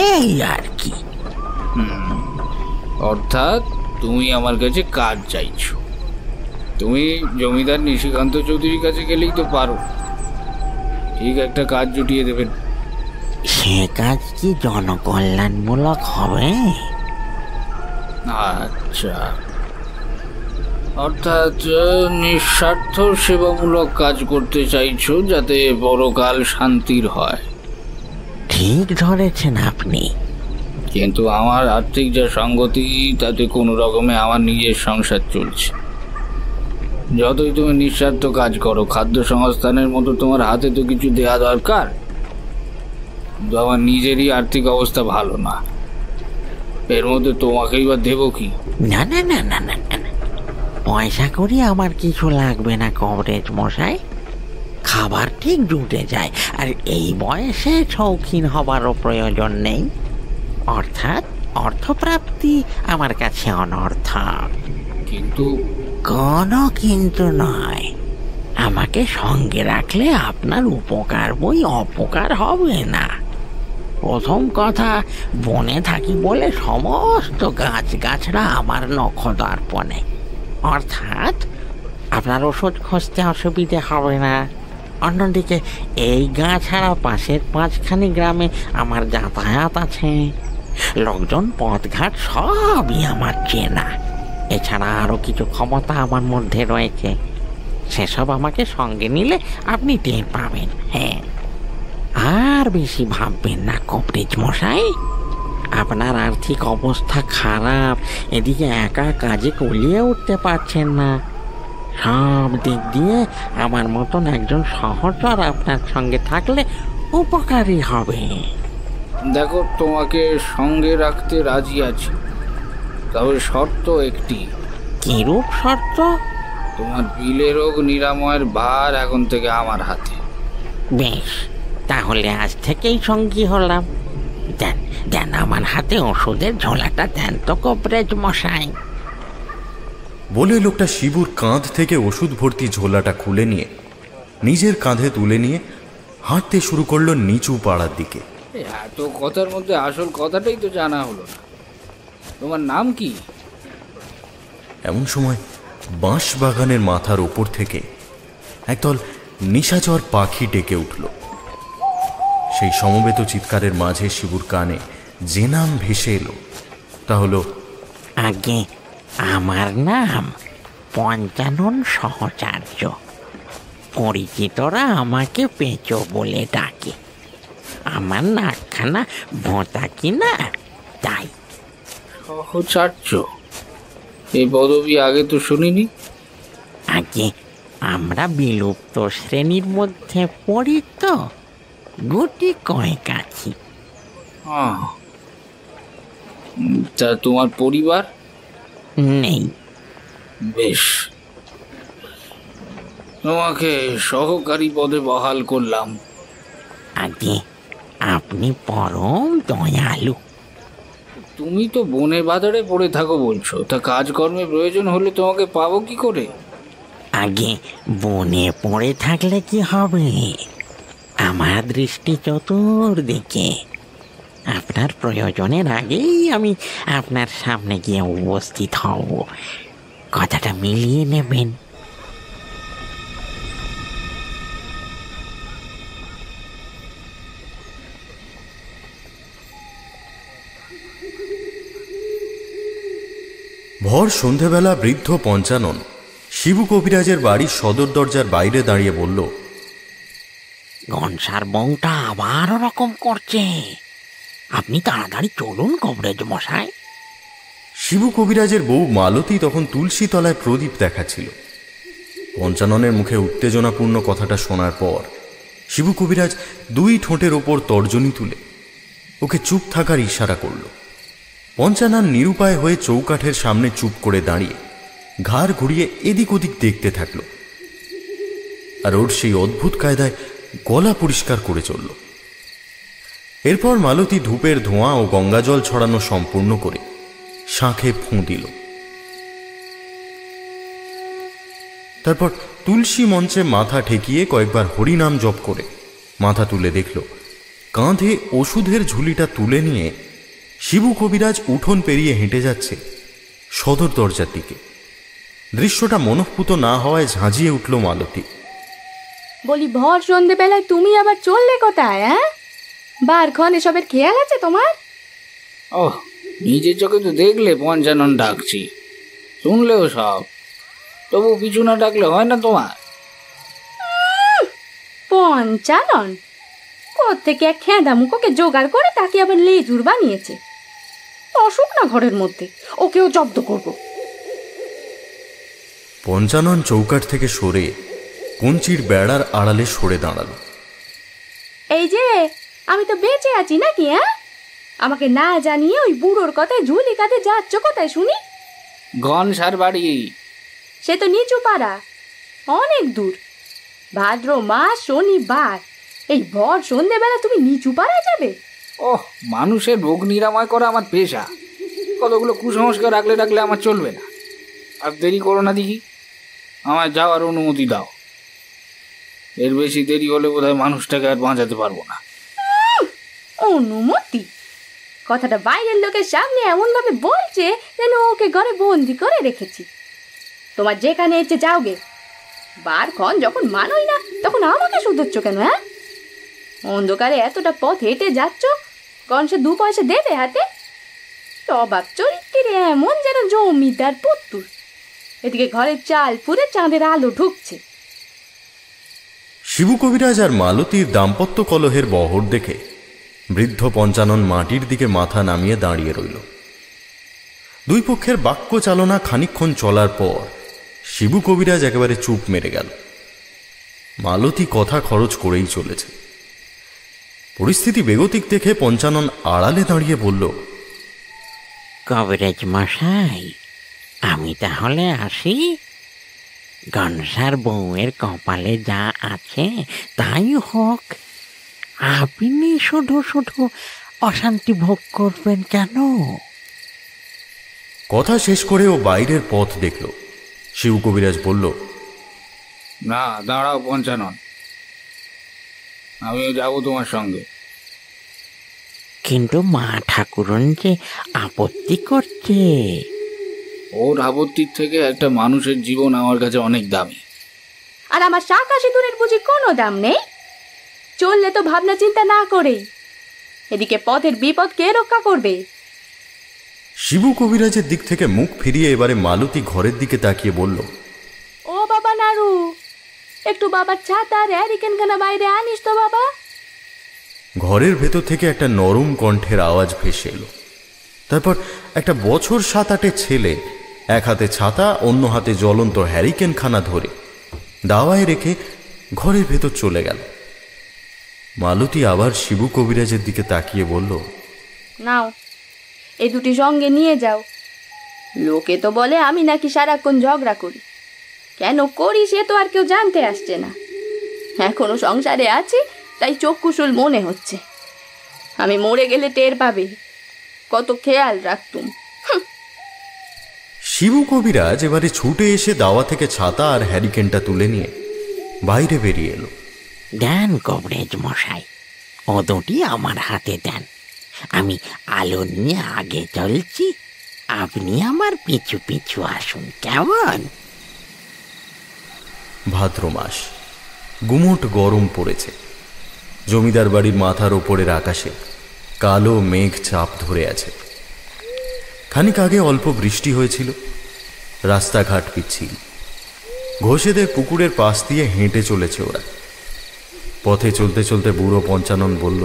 এই আর কি। অর্থাৎ তুমি আমার কাছে কাজ চাইছো। তুমি জমিদার নিশিকান্ত চৌধুরীর কাছে গেলেই তো পারো, ঠিক একটা কাজ জুটিয়ে দেবেন। সে কাজ কি জনকল্যাণমূলক হবে? আচ্ছা, অর্থাৎ নিঃস্বার্থ সেবামূলক কাজ করতে চাইছো যাতে বড়কাল শান্তির হয়। ঠিক ধরেছেন আপনি। কিন্তু আমার আর্থিক যা সঙ্গতি, তাতে কোনো রকমে আমার নিজের সংসার চলছে। যতই তুমি নিঃস্বার্থ কাজ করো, খাদ্য সংস্থানের মতো তোমার হাতে তো কিছু দেওয়া দরকার। কিন্তু আমার নিজেরই আর্থিক অবস্থা ভালো না, এর মধ্যে তোমাকেই বা দেবো কি? না না না না না না, পয়সা করি আমার কিছু লাগবে না কবরেজ মশাই, খাবার ঠিক জুটে যায়, আর এই বয়সে শৌখিন হবারও প্রয়োজন নেই। অর্থাৎ অর্থপ্রাপ্তি আমার কাছে অনর্থক। কিন্তু কোনো কিন্তু নয়, আমাকে সঙ্গে রাখলে আপনার উপকার বই অপকার হবে না। প্রথম কথা, বনে থাকি বলে সমস্ত গাছগাছরা আমার নখদর্পণে, অর্থাৎ আপনার ওষুধ খুঁজতে অসুবিধে হবে না। অন্যদিকে এই গাঁ ছাড়া পাশের 5খানি গ্রামে আমার যাতায়াত আছে, লোকজন পথঘাট সবই আমার চেনা। এছাড়া আরও কিছু ক্ষমতা আমার মধ্যে রয়েছে, সেসব আমাকে সঙ্গে নিলে আপনি টের পাবেন। হ্যাঁ, আর বেশি ভাববেন না কবরেজ মশাই, আপনার আর্থিক অবস্থা খারাপ, এদিকে একা কাজে কুলিয়ে উঠতে পারছেন না। সব দিক দিয়ে আমার মতন একজন সহচর আপনার সঙ্গে থাকলে উপকারী হবে। দেখো, তোমাকে সঙ্গে রাখতে রাজি আছি, তবে শর্ত একটি। কিরূপ শর্ত? তোমার পিলে রোগ নিরাময়ের ভার এখন থেকে আমার হাতে। বেশ, তাহলে আজ থেকেই সঙ্গী হলাম। দেন দেন আমার হাতে ওষুধের ঝোলাটা দেন তো কবরেজ মশাই। বলে লোকটা শিবুর কাঁধ থেকে ওষুধ ভর্তি ঝোলাটা খুলে নিয়ে নিজের কাঁধে তুলে নিয়ে হাঁটতে শুরু করলো নিচু পাড়ার দিকে। এত কথার মধ্যে আসল কথাটাই তো জানা হলো না। তোমার নাম কি? এমন সময় বাঁশ বাগানের মাথার ওপর থেকে একদল নিশাচর পাখি ডেকে উঠল। সেই সমবেত চিৎকারের মাঝে শিবুর কানে যে নাম ভেসে এলো তা হলো, আগে আমার নাম পঞ্চানন সহচার্য, পরিচিতরা আমাকে পেঁচো বলে ডাকে। আমার নাকখানা ভোঁতা কিনা তাই। সহচার্য? এই পদবী আগে তো শুনিনি। আগে আমরা বিলুপ্ত শ্রেণীর মধ্যে পড়ি তো, গুটি কয়েক আছি। তা তোমার পরিবার? নেই। বেশ, তোমাকে সহকারী পদে বহাল করলাম। আগে আপনি পরম দয়ালু। তুমি তো বনে বাজারে পড়ে থাকো বলছো, তা কাজকর্মে প্রয়োজন হলে তোমাকে পাবো কি করে? আগে বনে পড়ে থাকলে কি হবে? আমার দৃষ্টি চতুর্দিকে। আপনার প্রয়োজনের আগেই আমি আপনার সামনে গিয়ে উপস্থিত হব। কথাটা মিলিয়ে নেবেন। ভর সন্ধেবেলা বৃদ্ধ পঞ্চানন শিবু কবিরাজের বাড়ির সদর দরজার বাইরে দাঁড়িয়ে বলল, গনসার বউটা আবার ওরকম করছে। আপনি তাড়াতাড়ি চলুন কবিরাজ মশাই। শিবু কবিরাজের বউ মালতী তখন তুলসী তলায় প্রদীপ দেখাচ্ছিল। পঞ্চাননের মুখে উত্তেজনাপূর্ণ কথাটা শোনার পর শিবু কবিরাজ দুই ঠোঁটের ওপর তর্জনী তুলে ওকে চুপ থাকার ইশারা করল। পঞ্চানন নিরুপায় হয়ে চৌকাঠের সামনে চুপ করে দাঁড়িয়ে ঘাড় ঘুরিয়ে এদিক ওদিক দেখতে থাকল, আর ওর সেই অদ্ভুত কায়দায় গলা পরিষ্কার করে চলল। এরপর মালতী ধূপের ধোঁয়া ও গঙ্গাজল ছড়ানো সম্পূর্ণ করে শাঁখে ফুঁ দিল। তারপর তুলসী মঞ্চে মাথা ঠেকিয়ে কয়েকবার হরিনাম জপ করে মাথা তুলে দেখল কাঁধে ওষুধের ঝুলিটা তুলে নিয়ে শিবু কবিরাজ উঠোন পেরিয়ে হেঁটে যাচ্ছে সদর দরজার দিকে। দৃশ্যটা মনঃপুত না হওয়ায় ঝাঁঝিয়ে উঠল মালতী। বলি, ভর সন্ধেবেলায় তুমি আবার চললে কোথায়? হ্যাঁ, বারক্ষণ এসবের খেয়াল আছে তোমার? ওহ, নিজের চোখে তো দেখলে পঞ্চানন ডাকছি, শুনলেও সব, তবু পিছু না ডাকলে হয় না তোমার? পঞ্চানন কোত্থেকে এক খেঁদা মুখোকে জোগাড় করে তাকে আবার লেজুর বানিয়েছে। অসুখ না ঘরের মধ্যে, ওকেও জব্দ করবো। পঞ্চানন চৌকাঠ থেকে সরে কঞ্চির বেড়ার আড়ালে সরে দাঁড়ালো। এই যে, আমি তো বেঁচে আছি নাকি? হ্যাঁ, আমাকে না জানিয়ে ওই বুড়োর কথায় ঝুলি কাঁধে যাচ্ছ কোথায় শুনি? ঘনসার বাড়ি। সে তো নিচু পাড়া, অনেক দূর। ভাদ্র মাস শনিবার এই ভর সন্ধেবেলা তুমি নিচু পাড়ায় যাবে? ওহ, মানুষের রোগ নিরাময় করা আমার পেশা, কতগুলো কুসংস্কার রাখলে রাখলে আমার চলবে না। আর দেরি করো না দেখি, আমায় যাওয়ার অনুমতি দাও। এর বেশি দেরি হলে বোধহয় মানুষটাকে আর বাঁচাতে পারবো না। অনুমতি কথাটা বাইরের লোকের সামনে এমন ভাবে বলছে যেন ওকে ঘরে বন্দি করে রেখেছি। তোমার যেখানে ইচ্ছে যাওগে, বারক্ষণ যখন মানোই না তখন আমাকে শুধোচ্ছ কেন? হ্যাঁ, অন্ধকারে এতটা পথ হেঁটে যাচ্ছ, কনসে 2 পয়সা দেবে হাতে? স্বভাব চরিত্রে এমন যেন জমিদার পুত্তুর। এদিকে ঘরের চাল পুরে চাঁদের আলো ঢুকছে। শিবু কবিরাজ আর মালতীর দাম্পত্য কলহের বহর দেখে বৃদ্ধ পঞ্চানন মাটির দিকে মাথা নামিয়ে দাঁড়িয়ে রইল। দুই পক্ষের বাক্য চালনা খানিকক্ষণ চলার পর শিবু কবিরাজ একেবারে চুপ মেরে গেল। মালতী কথা খরচ করেই চলেছে। পরিস্থিতি বেগতিক দেখে পঞ্চানন আড়ালে দাঁড়িয়ে বলল, কবিরাজ মশাই, আমি তাহলে আসি? গনসার বউয়ের কপালে যা আছে তাই হোক। আপনি শুধু শুধু অশান্তি ভোগ করবেন কেন? কথা শেষ করে ও বাইরের পথ দেখল। শিবু কবিরাজ বলল, না, দাঁড়াও পঞ্চানন, আমিও যাবো তোমার সঙ্গে। কিন্তু মা ঠাকুরন যে আপত্তি করছে। ওর আপত্তির থেকে একটা মানুষের জীবন আমার কাছে অনেক দামি। আর আমার শাঁখা সিঁদুরের বুঝি কোনো দাম নেই? চললে তো ভাবনা চিন্তা না করেই। এদিকে পথের বিপদ কে রক্ষা করবে? শিবু কবিরাজের দিক থেকে মুখ ফিরিয়ে এবারে মালতী ঘরের দিকে তাকিয়ে বলল, ও বাবা নাড়ু, একটু বাবার ছাতা আর হ্যারিকেনখানা বাইরে আনিস তো বাবা। ঘরের ভেতর থেকে একটা নরম কণ্ঠের আওয়াজ ভেসে এলো। তারপর একটা বছর 7-8 ছেলে এক হাতে ছাতা, অন্য হাতে জ্বলন্ত হ্যারিকেনখানা ধরে দাওয়ায় রেখে ঘরের ভেতর চলে গেল। মালতী আবার শিবু কবিরাজের দিকে তাকিয়ে বলল, নাও, এই দুটি সঙ্গে নিয়ে যাও। লোকে তো বলে আমি নাকি সারাক্ষণ ঝগড়া করি। কেন করি সে তো আর কেউ জানতে আসছে না। এখনো সংসারে আছি তাই চক্ষুশুল মনে হচ্ছে। আমি মরে গেলে টের পাবে। কত খেয়াল রাখতুম। শিবু কবিরাজ এবারে ছুটে এসে দাওয়া থেকে ছাতা আর হ্যারিকেনটা তুলে নিয়ে বাইরে বেরিয়ে এলো। দেন কবরেজ মশাই, ও দুটি আমার হাতে দেন। আমি আলো নিয়ে আগে চলছি, আপনি আমার পিছু পিছু আসুন, কেমন? ভাদ্র মাস, গুমোট গরম পড়েছে। জমিদার বাড়ির মাথার ওপরের আকাশে কালো মেঘ চাপ ধরে আছে। খানিক আগে অল্প বৃষ্টি হয়েছিল। রাস্তাঘাট পিচ্ছিল। ঘোষেদের পুকুরের পাশ দিয়ে হেঁটে চলেছে ওরা। পথে চলতে চলতে বুড়ো পঞ্চানন বলল,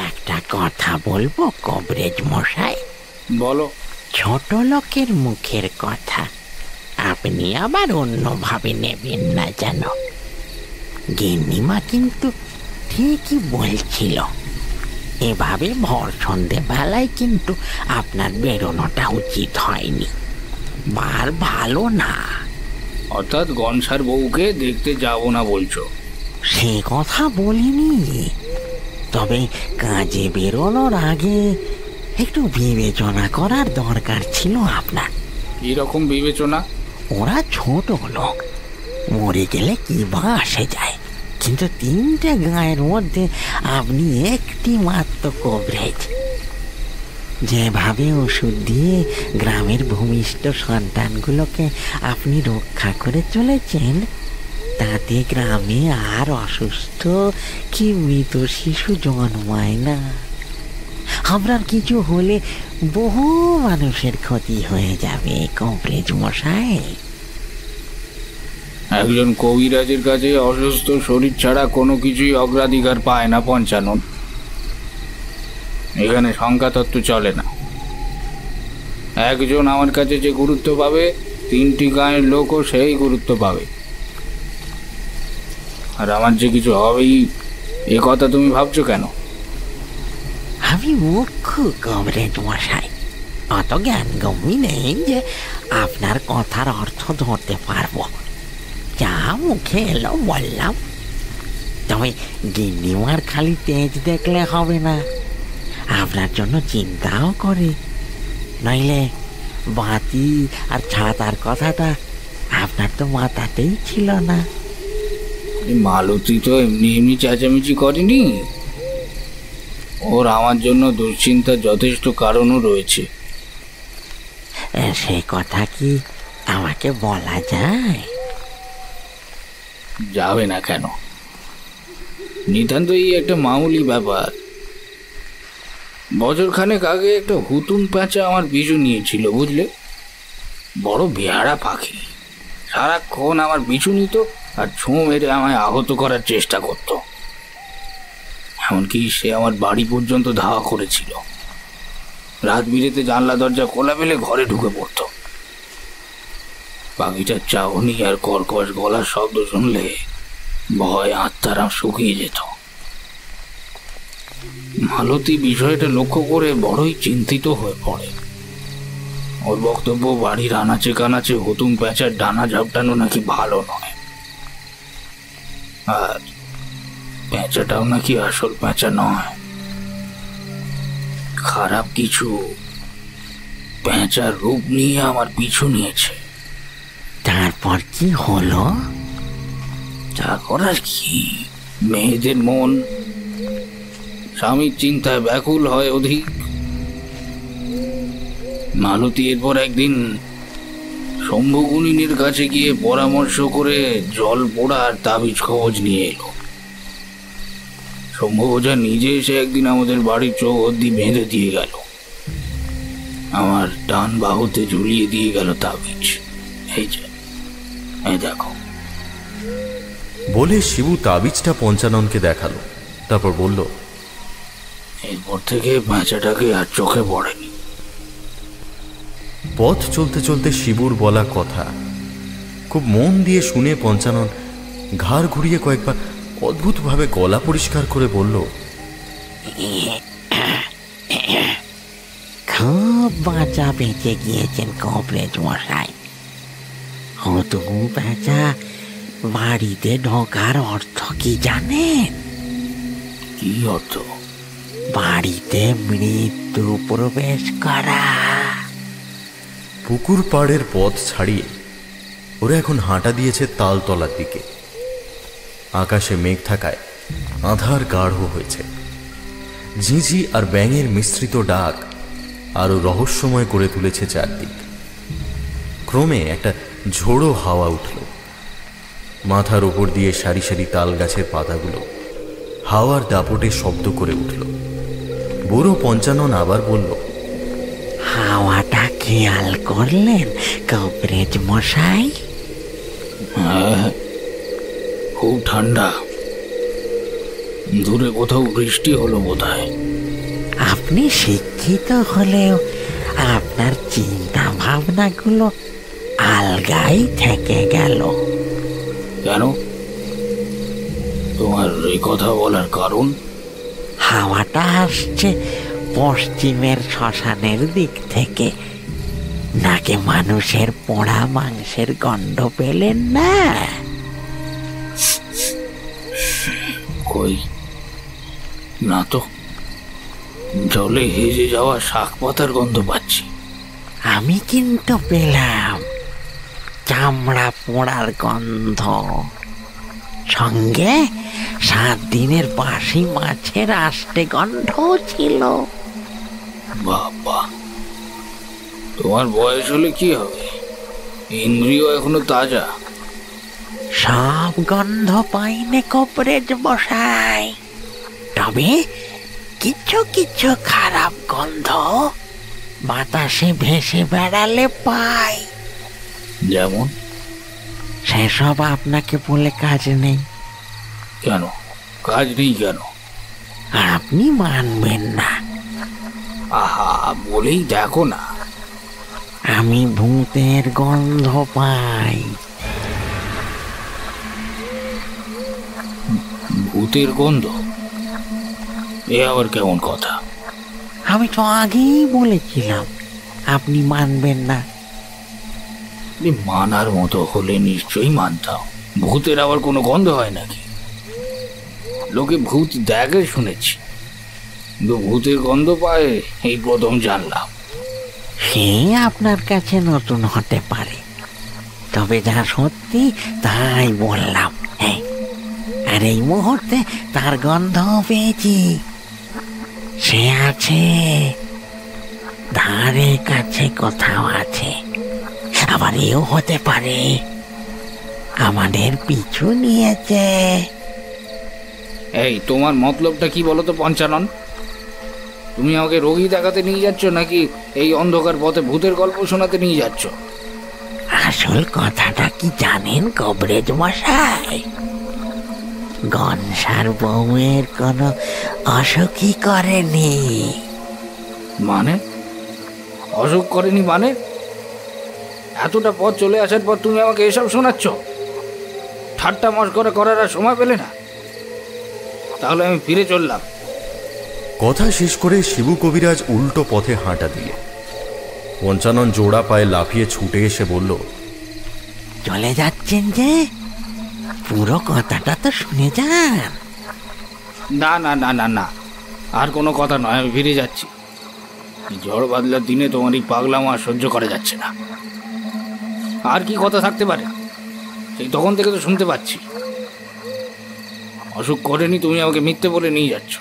একটা কথা বলবো কবরেজ মশাই? বলো। ছোট লোকের মুখের কথা, আপনি আবার অন্যভাবে নেবেন না যেন। গিন্নিমা কিন্তু ঠিকই বলছিল, এভাবে ভর সন্ধেবেলায় কিন্তু আপনার বেরোনোটা উচিত হয়নি, বার ভালো না। অর্থাৎ গনসার বউকে দেখতে যাব না বলছো? সে কথা বলিনি, তবে কাজে বেরোনোর আগে একটু বিবেচনা করার দরকার ছিল আপনার। এরকম বিবেচনা? ওরা ছোট লোক, মরে গেলে কি বা আসে যায়, কিন্তু 3টে গায়ের মধ্যে আপনি একটি মাত্র কবরেজ। যেভাবে ওষুধ দিয়ে গ্রামের ভূমিষ্ঠ সন্তানগুলোকে আপনি রক্ষা করে চলেছেন, তাতে গ্রামে আর অসুস্থ কি মৃত শিশু জন্মায় না। আপনার কিছু হলে বহু মানুষের ক্ষতি হয়ে যাবে কবরেজ মশাই। একজন কবিরাজের কাছে অসুস্থ শরীর ছাড়া কোনো কিছুই অগ্রাধিকার পায় না পঞ্চানন। এখানে সংখ্যাতত্ত্ব চলে না। একজন আমার কাছে যে গুরুত্ব পাবে, 3টি গাঁয়ের লোকও সেই গুরুত্ব পাবে। আর আমার যে কিছু হবেই, এ কথা তুমি ভাবছো কেন? আমি মূর্খ কবরেজ মশাই, অত জ্ঞানগম্যি নেই যে আপনার কথার অর্থ ধরতে পারবো। যা মুখে এলো বললাম। তবে গিন্নিমার খালি তেজ দেখলে হবে না, আপনার জন্য চিন্তাও করে। নইলে বাতি আর ছাতার কথাটা আপনার তো মাথাতেই ছিল না। মালতী তো এমনি এমনি চেঁচামেচি করেনি। ওর আমার জন্য দুশ্চিন্তার যথেষ্ট কারণও রয়েছে। সে কথা কি আমাকে বলা যায়? যাবে না কেন? নিতান্তই একটা মামুলি ব্যাপার। বছরখানেক আগে একটা হুতুম প্যাঁচা আমার পিছু নিয়েছিল, বুঝলে? বড় বেহারা পাখি। সারাক্ষণ আমার পিছু নিত আর ছোঁ মেরে আমায় আহত করার চেষ্টা করত। এমনকি সে আমার বাড়ি পর্যন্ত ধাওয়া করেছিল। রাত বিরেতে জানলা দরজা খোলা পেলে ঘরে ঢুকে পড়ত। পাখিটার চাহনি আর কর্কশ গলার শব্দ শুনলে ভয় আত্মারাম শুকিয়ে যেত। মালতী বিষয়টা লক্ষ্য করে বড়ই চিন্তিত হয়ে পড়ে। ওর বক্তব্য, বাড়ির আনাচে কানাচে হুতুম প্যাঁচার ডানা ঝাপটানো নাকি ভালো নয়, আর প্যাঁচাটাও নাকি আসল প্যাঁচা নয়, খারাপ কিছু প্যাঁচার রূপ নিয়ে আমার পিছু নিয়েছে। তারপর কি হলো? যা করার কি, মেয়েদের মন স্বামীর চিন্তায় ব্যাকুল হয় অধিক। মালতী এরপর একদিন শম্ভুগুণিনীর কাছে গিয়ে পরামর্শ করে জল পোড়ার তাবিজ খোঁজ নিয়ে এলো। শম্ভু ওঝা নিজে এসে একদিন আমাদের বাড়ির চৌহদ্দি বেঁধে দিয়ে গেল। আমার ডান বাহুতে ঝুলিয়ে দিয়ে গেল তাবিজ। এই যে, এই দেখো। বলে শিবু তাবিজটা পঞ্চাননকে দেখালো। তারপর বলল, এরপর থেকে প্যাঁচাটাকে আর চোখে পড়েনি। পথ চলতে চলতে শিবুর বলা কথা খুব মন দিয়ে শুনে পঞ্চানন ঘাড় ঘুরিয়ে কয়েকবার অদ্ভুতভাবে গলা পরিষ্কার করে বলল, খুব খুব বাঁচা বেঁচে গিয়েছেন কবরেজ মশাই। হতু পেঁচা বাড়িতে ঢোকার অর্থ কি জানেন? কি অর্থ? বাড়িতে মৃত্যু প্রবেশ করা। পুকুর পাড়ের পথ ছাড়িয়ে ওরা এখন হাঁটা দিয়েছে তালতলার দিকে। আকাশে মেঘ থাকায় আঁধার গাঢ় হয়েছে। ঝিঁঝি আর ব্যাঙের মিশ্রিত ডাক আরো রহস্যময় করে তুলেছে চারদিক। ক্রমে একটা ঝোড়ো হাওয়া উঠল। মাথার ওপর দিয়ে সারি সারি তাল গাছের পাতাগুলো হাওয়ার দাপটে শব্দ করে উঠল। বুড়ো পঞ্চানন আবার বলল, হাওয়াটা খেয়াল করলেন কবরেজ মশাই? হ্যাঁ, খুব ঠান্ডা। দূরে কোথাও বৃষ্টি হলো বোধহয়। আপনি শিক্ষিত হলেও আপনার চিন্তা ভাবনাগুলো আলগাই থেকে গেল। কেন? তোমার এই কথা বলার কারণ? হাওয়াটা আসছে পশ্চিমের শ্মশানের দিক থেকে। নাকে মানুষের পোড়া মাংসের গন্ধ পেলেন না? কই না তো, জলে হেজে যাওয়া শাক পাতার গন্ধ পাচ্ছি। আমি কিন্তু পেলাম চামড়া পোড়ার গন্ধ, সঙ্গে 7 দিনের বাসি মাছের আষ্টে গন্ধ ছিল। বাবা, তোমার বয়স হলে কি হবে, ইন্দ্রিয় এখনো তাজা। সব গন্ধ পাইনে কবরেজ মশাই, তবে কিছু কিছু খারাপ গন্ধ বাতাসে ভেসে বেড়ালে পাই। যেমন? সেসব আপনাকে বলে কাজ নেই। কেন কাজ নেই? কেন? আপনি মানবেন না। আহা, বলেই দেখো না। আমি ভূতের গন্ধ পাই। ভূতের গন্ধ? এ আবার কেমন কথা? আমি তো আগেই বলেছিলাম, আপনি মানবেন না। মানার মতো হলে নিশ্চয়ই মানতাম। ভূতের আবার কোনো গন্ধ হয় নাকি? লোকে ভূত দেখে শুনেছি, কিন্তু ভূতের গন্ধ পায় এই প্রথম জানলাম। সে আপনার কাছে নতুন হতে পারে, তবে যা সত্যি তাই বললাম। হ্যাঁ, আর এই মুহূর্তে তার গন্ধ পেয়েছি। সে আছে, ধারে কাছে কোথাও আছে। আবার এও হতে পারে আমাদের পিছু নিয়েছে। এই, তোমার মতলবটা কি বলো তো পঞ্চানন? তুমি আমাকে রোগী দেখাতে নিয়ে যাচ্ছ, নাকি এই অন্ধকার পথে ভূতের গল্প শোনাতে নিয়ে যাচ্ছ? আসল কথাটা কি জানেন কবরেজ মশাই? গনসার বউয়ের কোনো অসুখই করেনি। মানে? অসুখ করেনি মানে? এতটা পথ চলে আসার পর তুমি আমাকে এসব শোনাচ্ছ? ঠাট্টা মশকরা করার আর সময় পেলে না? তাহলে আমি ফিরে চললাম। কথা শেষ করে শিবু কবিরাজ উল্টো পথে হাঁটা দিলে। পঞ্চানন জোড়া পায়ে লাফিয়ে ছুটে এসে বলল, চলে যাচ্ছেন যে? পুরো কথাটা তো শুনে যান। না না না না না, আর কোনো কথা নয়, আমি ফিরে যাচ্ছি। ঝড় বাদলার দিনে তোমার এই পাগলামো আর সহ্য করা যাচ্ছে না। আর কি কথা থাকতে পারে? সেই তখন থেকে তো শুনতে পাচ্ছি। অসুখ করেনি, তুমি আমাকে মিথ্যে বলে নিয়ে যাচ্ছ।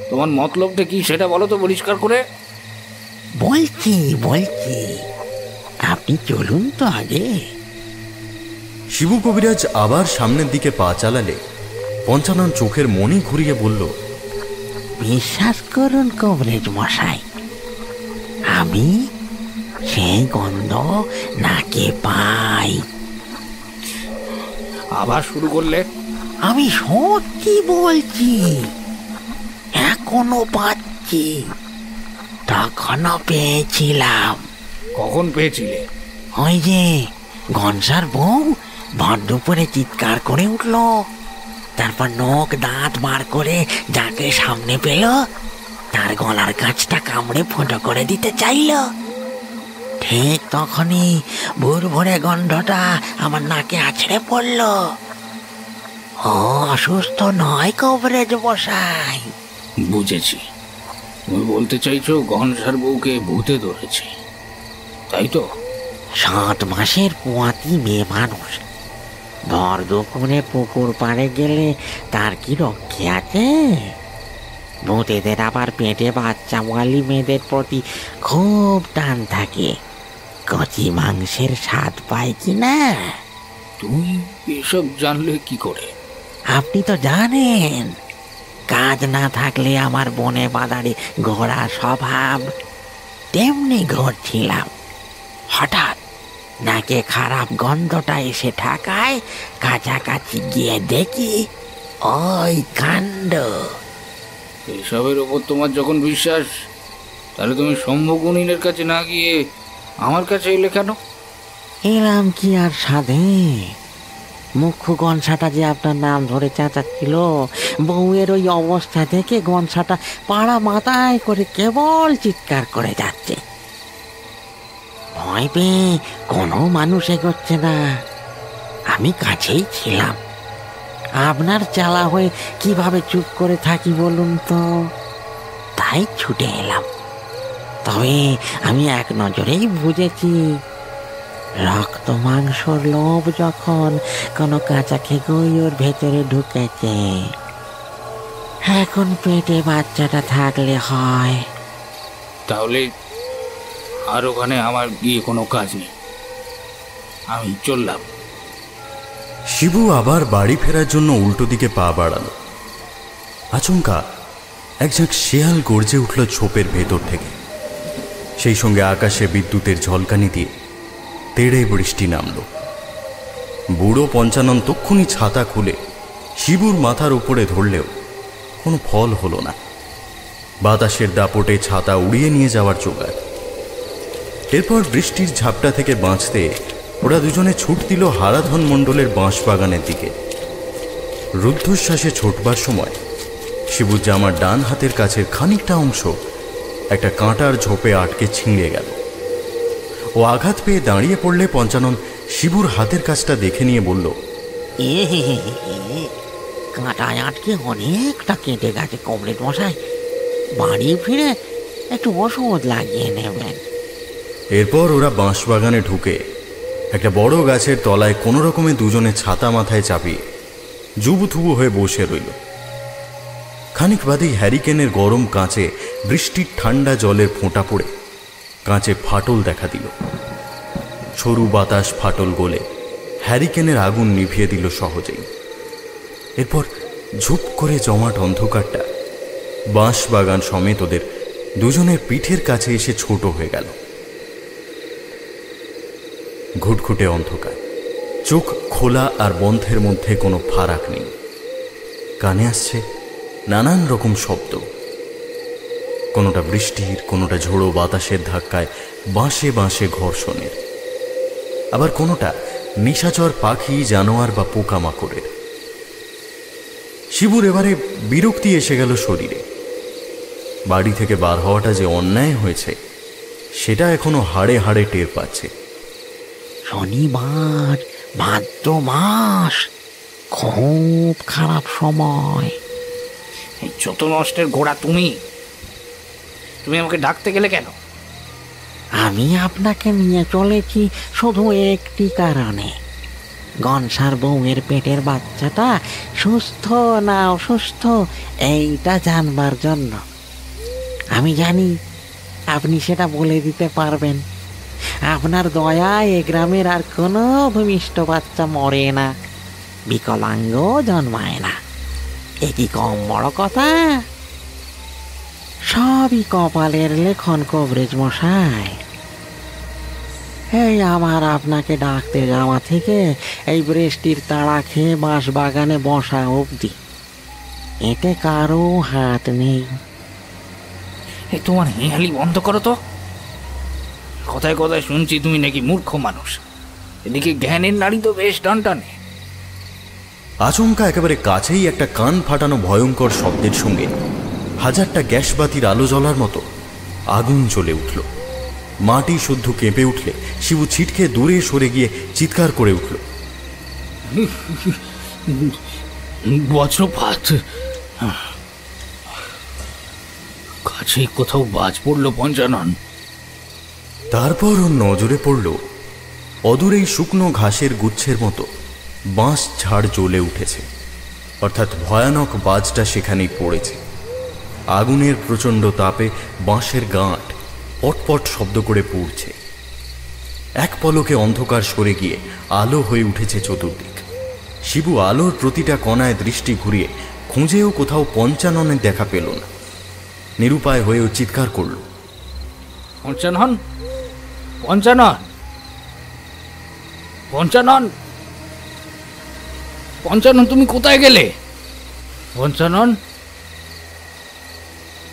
তোমার মতলবটা কি সেটা বলো তো পরিষ্কার করে। বলছি আপনি চলুন তো আগে। শিবু কবিরাজ আবার সামনের দিকে পা চালালে পঞ্চানন চোখের মনি ঘুরিয়ে বলল, বিশ্বাস করুন কবরেজ মশাই, আমি সেই গন্ধ নাকে পাই। আবার শুরু করলে? আমি সত্যি বলছি, এখনো পাচ্ছি। তখনও পেয়েছিলাম। কখন পেয়েছিলে? ওই যে গনসার বউ ভর দুপুরে চিৎকার করে উঠল, তারপর নখ দাঁত বার করে যাকে সামনে পেল তার গলার কাছটা কামড়ে ফুটো করে দিতে চাইল। ঠিক তখনই ভোর ভোরে গন্ধটা আমার নাকে আছড়ে পড়ল। ও অসুস্থ নয় কবরেজ মশাই। বুঝেছি, তুমি বলতে চাইছো ঘনসার বউকে ভূতে ধরেছে, তাই তো? 7 মাসের পোয়াতি মেয়ে মানুষ ভর দুপুরে পুকুর পাড়ে গেলে তার কি রক্ষে আছে? ভূতেদের আবার পেটে বাচ্চা মালি মেয়েদের প্রতি খুব টান থাকে, কচি মাংসের স্বাদ পায় কি না? তুমি এসব জানলে কি করে? আপনি তো জানেন, কাজ না থাকলে আমার বনে বাদারে ঘোড়া স্বভাব, তেমনি ঘুরছিলাম। হঠাৎ নাকে খারাপ গন্ধটা এসে ঠাকায়, কাছাকাছি গিয়ে দেখি ওই কাণ্ড। এসবের ওপর তোমার যখন বিশ্বাস, তাহলে তুমি শম্ভুগুণিনের কাছে না গিয়ে আমার কাছে এলে কেন? এলাম কি আর সাধে, মুখ্য গনসাটা যে আপনার নাম ধরে চেঁচাচ্ছিল, বউয়ের ওই অবস্থা দেখে গনসাটা পাড়া মাথায় করে কেবল চিৎকার করে যাচ্ছে। ভয় পেয়ে কোনো মানুষ এগোচ্ছে না। আমি কাছেই ছিলাম, আপনার চালা হয়ে কিভাবে চুপ করে থাকি বলুন তো, তাই ছুটে এলাম। তবে আমি এক নজরেই বুঝেছি, রক্ত মাংসর লোভ যখন কোনো কাঁচা খেগোই ওর ভেতরে ঢুকেছে, এখন পেটে বাচ্চাটা থাকলে হয়। তাহলে আর ওখানে আমার গিয়ে কোনো কাজ নেই, আমি চললাম। শিবু আবার বাড়ি ফেরার জন্য উল্টো দিকে পা বাড়ালো। আচমকা এক ঝাঁক শেয়াল গর্জে উঠল ছোপের ভেতর থেকে। সেই সঙ্গে আকাশে বিদ্যুতের ঝলকানি দিয়ে তেড়ে বৃষ্টি নামল। বুড়ো পঞ্চানন তক্ষুনি ছাতা খুলে শিবুর মাথার উপরে ধরলেও কোনো ফল হলো না। বাতাসের দাপটে ছাতা উড়িয়ে নিয়ে যাওয়ার জোগাড়। এরপর বৃষ্টির ঝাপটা থেকে বাঁচতে ওরা দুজনে ছুট দিল হারাধন মণ্ডলের বাঁশবাগানের দিকে। রুদ্ধশ্বাসে ছোটবার সময় শিবুর জামার ডান হাতের কাছের খানিকটা অংশ একটা কাঁটার ঝোপে আটকে ছিঁড়ে গেল। ও আঘাত পেয়ে দাঁড়িয়ে পড়লে পঞ্চানন শিবুর হাতের কাজটা দেখে নিয়ে বলল, কাঁটায় আটকে অনেকটা কেটে গেছে কমরেড মশাই, বাড়ি ফিরে একটু ওষুধ লাগিয়ে নেবেন। এরপর ওরা বাঁশবাগানে ঢুকে একটা বড় গাছের তলায় কোনো রকমে দুজনে ছাতা মাথায় চাপিয়ে জুবুথুবু হয়ে বসে রইল। খানিক বাদেই হ্যারিকেনের গরম কাঁচে বৃষ্টির ঠান্ডা জলের ফোঁটা পড়ে কাঁচে ফাটল দেখা দিল। সরু বাতাস ফাটল গলে হ্যারিকেনের আগুন নিভিয়ে দিল সহজেই। এরপর ঝুপ করে জমাট অন্ধকারটা বাঁশবাগান সমেত ওদের দুজনের পিঠের কাছে এসে ছোট হয়ে গেল। ঘুটঘুটে অন্ধকার, চোখ খোলা আর বন্ধের মধ্যে কোনো ফারাক নেই। কানে আসছে নানান রকম শব্দ, কোনোটা বৃষ্টির, কোনোটা ঝোড়ো বাতাসের ধাক্কায় বাঁশে বাঁশে ঘর্ষণের, আবার কোনোটা নিশাচর পাখি, জানোয়ার বা পোকামাকড়ের। শিবুর এবারে বিরক্তি এসে গেল শরীরে। বাড়ি থেকে বার হওয়াটা যে অন্যায় হয়েছে সেটা এখনো হাড়ে হাড়ে টের পাচ্ছে। শনিবার, ভাদ্র মাস, খুব খারাপ সময়। এই যত নষ্টের গোড়া তুমি আমাকে ডাকতে গেলে কেন? আমি আপনাকে নিয়ে চলেছি শুধু একটি কারণে, গনসার বউয়ের পেটের বাচ্চাটা সুস্থ না অসুস্থ এইটা জানবার জন্য। আমি জানি আপনি সেটা বলে দিতে পারবেন। আপনার দয়ায় এ গ্রামের আর কোনো ভূমিষ্ঠ বাচ্চা মরে না, বিকলাঙ্গ জন্মায় না। এ কি কম বড় কথা? সবই কপালের লেখন কবরেজ মশাই। এই আমার আপনাকে ডাকতে যাওয়া থেকে এই বৃষ্টির তাড়া খেয়ে বাঁশ বাগানে বসা অবধি এতে কারো হাত নেই। এই তোমার হেঁয়ালি বন্ধ করো তো। কথায় কথায় শুনছি তুমি নাকি মূর্খ মানুষ, এদিকে জ্ঞানের নারী তো বেশ টানটানে। আচমকা একেবারে কাছেই একটা কান ফাটানো ভয়ঙ্কর শব্দের সঙ্গে হাজারটা গ্যাস বাতির আলো জ্বলার মতো আগুন জ্বলে উঠল। মাটি শুদ্ধ কেঁপে উঠলে শিবু ছিটকে দূরে সরে গিয়ে চিৎকার করে উঠল, বজ্রপাত! কাছে কোথাও বাজ পড়লো পঞ্চানন। তারপর ওর নজরে পড়ল অদূরেই শুকনো ঘাসের গুচ্ছের মতো বাঁশ ঝাড় জ্বলে উঠেছে, অর্থাৎ ভয়ানক বাজটা সেখানেই পড়েছে। আগুনের প্রচণ্ড তাপে বাঁশের গাঁট পটপট শব্দ করে পুড়ছে। এক পলকে অন্ধকার সরে গিয়ে আলো হয়ে উঠেছে চতুর্দিক। শিবু আলোর প্রতিটা কণায় দৃষ্টি ঘুরিয়ে খুঁজেও কোথাও পঞ্চাননের দেখা পেল না। নিরুপায় হয়েও চিৎকার করল, পঞ্চানন! পঞ্চানন! পঞ্চানন! পঞ্চানন, তুমি কোথায় গেলে? পঞ্চানন,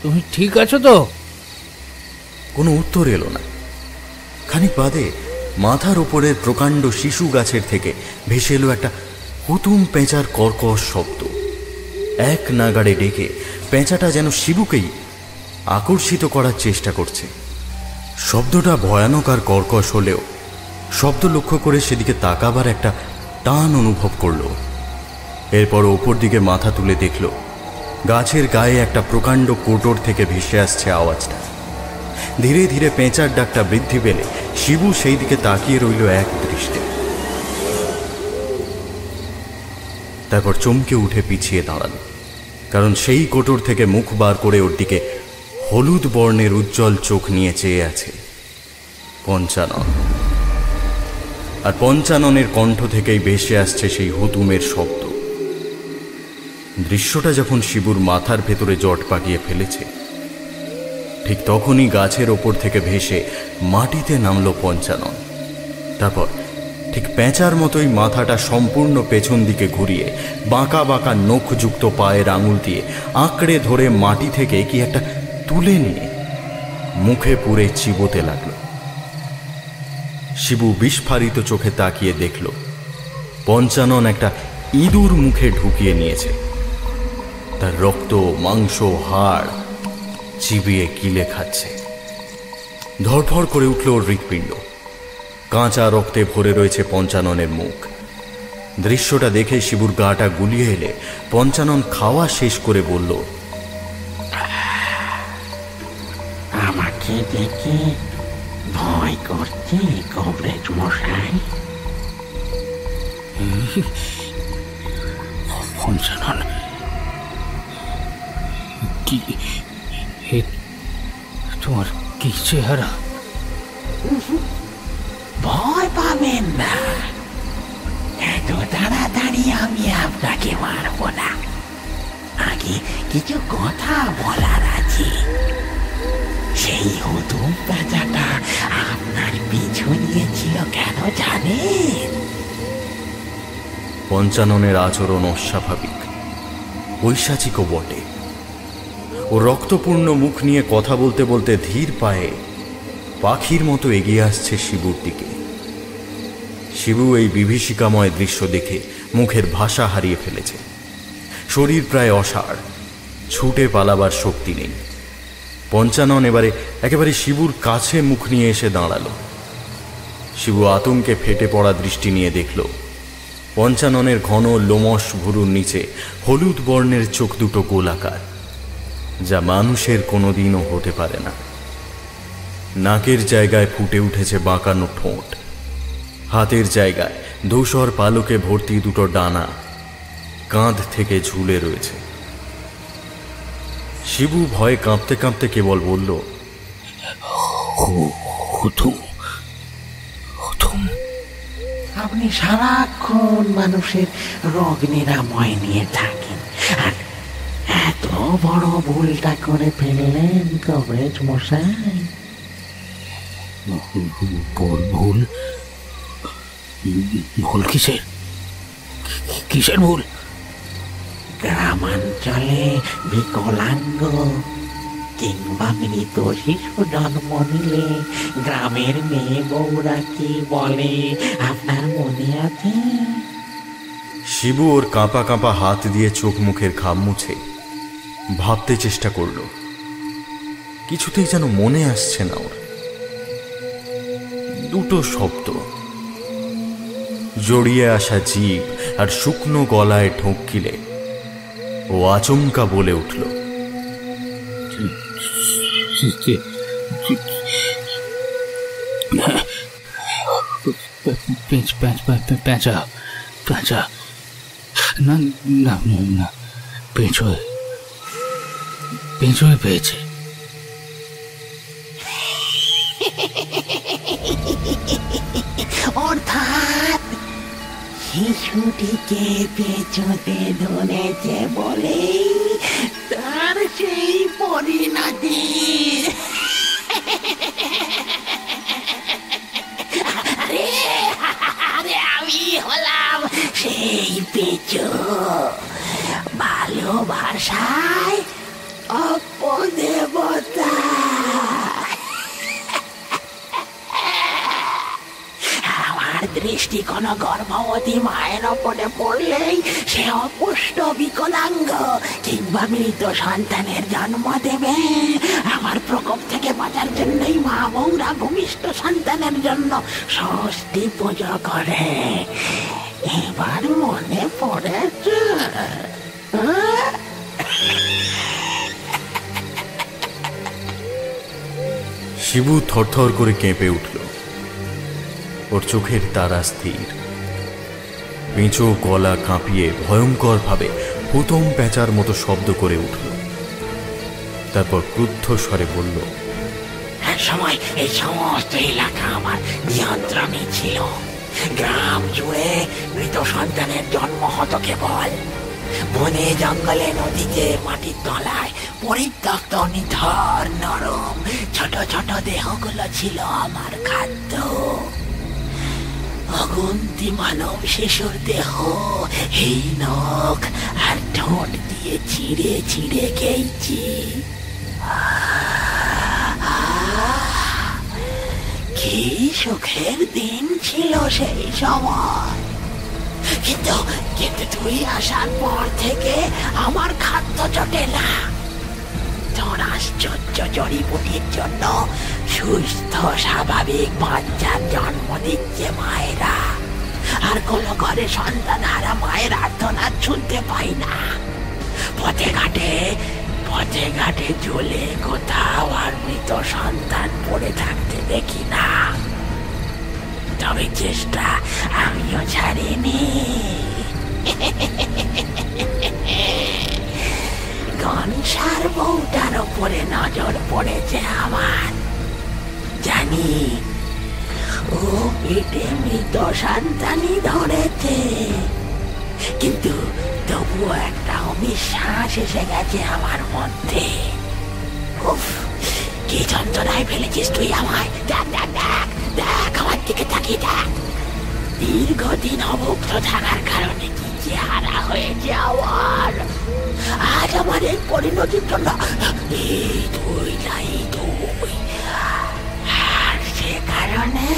তুমি ঠিক আছো তো? কোনো উত্তর এলো না। খানিক বাদে মাথার উপরের প্রকাণ্ড শিশু গাছের থেকে ভেসে এলো একটা হুতুম পেঁচার কর্কশ শব্দ। এক নাগাড়ে ডেকে পেঁচাটা যেন শিবুকেই আকর্ষিত করার চেষ্টা করছে। শব্দটা ভয়ানক আর কর্কশ হলেও শব্দ লক্ষ্য করে সেদিকে তাকাবার একটা টান অনুভব করল। এরপর ওপর দিকে মাথা তুলে দেখল গাছের গায়ে একটা প্রকাণ্ড কোটর থেকে ভেসে আসছে আওয়াজটা। ধীরে ধীরে পেঁচার ডাকটা বৃদ্ধি পেলে শিবু সেই দিকে তাকিয়ে রইল এক দৃষ্টে। তারপর চমকে উঠে পিছিয়ে দাঁড়াল, কারণ সেই কোটর থেকে মুখ বার করে ওর দিকে হলুদ বর্ণের উজ্জ্বল চোখ নিয়ে চেয়ে আছে পঞ্চানন। আর পঞ্চাননের কণ্ঠ থেকেই ভেসে আসছে সেই হুতুমের শব্দ। দৃশ্যটা যখন শিবুর মাথার ভেতরে জট পাকিয়ে ফেলেছে, ঠিক তখনই গাছের ওপর থেকে ভেসে মাটিতে নামল পঞ্চানন। তারপর ঠিক পেঁচার মতোই মাথাটা সম্পূর্ণ পেছন দিকে ঘুরিয়ে বাঁকা বাঁকা নখযুক্ত পায়ের আঙুল দিয়ে আঁকড়ে ধরে মাটি থেকে কি একটা তুলে নিয়ে মুখে পুরে চিবোতে লাগল। শিবু বিস্ফারিত চোখে তাকিয়ে দেখল পঞ্চানন একটা ইঁদুর মুখে ঢুকিয়ে নিয়েছে। তার রক্ত, মাংস, হাড় চিবিয়ে গিলে খাচ্ছে। ধড়ফড় করে উঠল ওর হৃৎপিণ্ড। কাঁচা রক্তে ভরে রয়েছে পঞ্চাননের মুখ। দৃশ্যটা দেখে শিবুর গাটা গুলিয়ে এলে পঞ্চানন খাওয়া শেষ করে বলল, আমাকে দেখে ভয় করছে কবরেজ মশাই? পঞ্চানন, কি তোমার কি চেহারা? ভয় পাবেন না, এত তাড়াতাড়ি আমি আপনাকে মারব না। আগে কিছু কথা বলার আছে। সেই হুতুম পেঁচাটা আপনার পিছু নিয়েছিল কেন জানেন? পঞ্চাননের আচরণ অস্বাভাবিক, ঐশাচিকও বটে। ও রক্তপূর্ণ মুখ নিয়ে কথা বলতে বলতে ধীর পায়ে পাখির মতো এগিয়ে আসছে শিবুর দিকে। শিবু এই বিভীষিকাময় দৃশ্য দেখে মুখের ভাষা হারিয়ে ফেলেছে। শরীর প্রায় অসাড়, ছুটে পালাবার শক্তি নেই। পঞ্চানন এবারে একেবারে শিবুর কাছে মুখ নিয়ে এসে দাঁড়ালো। শিবু আতঙ্কে ফেটে পড়া দৃষ্টি নিয়ে দেখল পঞ্চাননের ঘন লোমশ ভুরুর নিচে হলুদ বর্ণের চোখ দুটো গোলাকার, যা মানুষের কোনোদিনও হতে পারে না। নাকের জায়গায় ফুটে উঠেছে বাঁকানো ঠোঁট। হাতের জায়গায় ধূসর পালকে ভর্তি দুটো ডানা কাঁধ থেকে ঝুলে রয়েছে। শিবু ভয়ে কাঁপতে কাঁপতে কেবল বলল, হুতুম, হুতুম। আপনি সারাক্ষণ মানুষের রোগ নিরাময় নিয়ে থাকেন, আর এত বড় ভুলটা করে ফেললেন কবরেজ মশাই। ভুল? ভুল? ভুল কিসের? কিসের ভুল? গ্রামাঞ্চলে বিকলাঙ্গ কিংবা মৃত শিশু জন্ম নিলে গ্রামের মেয়ে বউরা কি বলে আপনার মনে আছে? শিবু ওর কাঁপা কাঁপা হাত দিয়ে চোখ মুখের ঘাম মুছে ভাবতে চেষ্টা করল, কিছুতেই যেন মনে আসছে না ওর। দুটো শব্দ, জড়িয়ে আসা জিভ আর শুকনো গলায় ঠোঁকিলে ও আচমকা বলে উঠল, পেঁচা পেঁচা, না না না, পেঁচোয় পেয়েছে। অর্থাৎ শিশুটিকে পেছতে ধরেছে বলে তার সেই পরিণতি। আরে আমি হলাম সেই পেঁচো, ভালোবাসায় অপদেবতা। আমার দৃষ্টি কোনো গর্ভবতী মায়ের ওপরে পড়লেই সে অপুষ্ট, বিকলাঙ্গ কিংবা মৃত সন্তানের জন্ম দেবে। আমার প্রকোপ থেকে বাঁচার জন্যই মা বউরা ভূমিষ্ঠ সন্তানের জন্য ষষ্ঠী পুজো করে। এবার মনে পড়েছে। শিবু থরথর করে কেঁপে উঠল, ওর চোখের তারা স্থির। পেঁচো গলা কাঁপিয়ে ভয়ঙ্কর ভাবে হুতম পেঁচার মতো শব্দ করে উঠল। তারপর ক্রুদ্ধ স্বরে বলল, এক সময় এই সমস্ত এলাকা আমার নিয়ন্ত্রণে ছিল। গ্রাম জুড়ে মৃত সন্তানের জন্ম হতো কেবল। বনে জঙ্গলে নদীতে মাটির তলায় পরিত্যক্ত নিথর নরম ছোট ছোট দেহগুলো ছিল আমার খাদ্য। অগুন্তি মানব শিশুর দেহ এই নখ আর ঠোঁট দিয়ে ছিঁড়ে ছিঁড়ে খেয়েছি। কি সুখের দিন ছিল সেই সময়। কিন্তু কিন্তু তুই আসার পর থেকে আমার খাদ্য জোটে না। তোর আশ্চর্য জড়িবুটির জন্য সুস্থ স্বাভাবিক বাচ্চার জন্ম দিচ্ছে মায়েরা, আর কোনো ঘরে সন্তান হারা মায়ের আর্তনাদ শুনতে পাই না। পথে ঘাটে জ্বলে কোথাও আর মৃত সন্তান পড়ে থাকতে দেখি না। তবে চেষ্টা আমিও ছাড়িনি। গনসার বউটার ওপরে নজর পড়েছে আমার। জানি ও পেটে মৃত সন্তানই ধরেছে, কিন্তু তবুও একটা অবিশ্বাস এসে গেছে আমার মধ্যে। উফ, কি যন্ত্রণায় ফেলেছিস তুই আমায়। দেখ দেখ দেখ দেখ, আমার দিকে তাকিয়ে দেখ। দীর্ঘদিন অভুক্ত থাকার কারণে কি চেহারা হয়েছে আমার। আজ আমার এই পরিণতির জন্য এই তুই নাই তুই। আর সে কারণে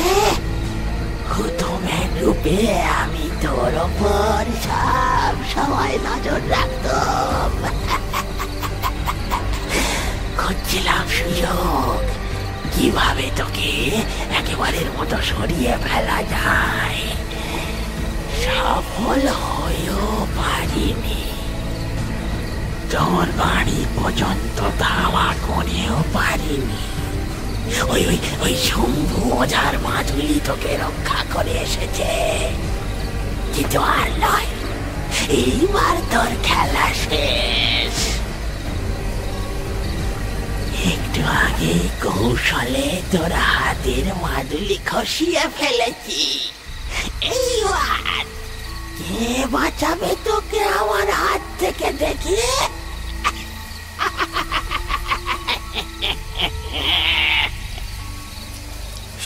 হুতমের রূপে আমি তোর ওপর সব সময় নজর রাখতাম। খুঁজছিলাম সুযোগ, কিভাবে তোকে একেবারের মতো সরিয়ে ফেলা যায়। সফল হয়েও পারিনি। তোর বাড়ি পর্যন্ত ধাওয়া করেও পারিনি। ওই শম্ভু ওঝার মাধুলি তোকে রক্ষা করে এসেছে। কিন্তু আর নয়, এইবার তোর খেলা শেষ। একটু আগে কৌশলে তোর হাতের মাদুলি খসিয়ে ফেলেছি। এইবার কে বাঁচাবে তোকে আমার হাত থেকে দেখিয়ে?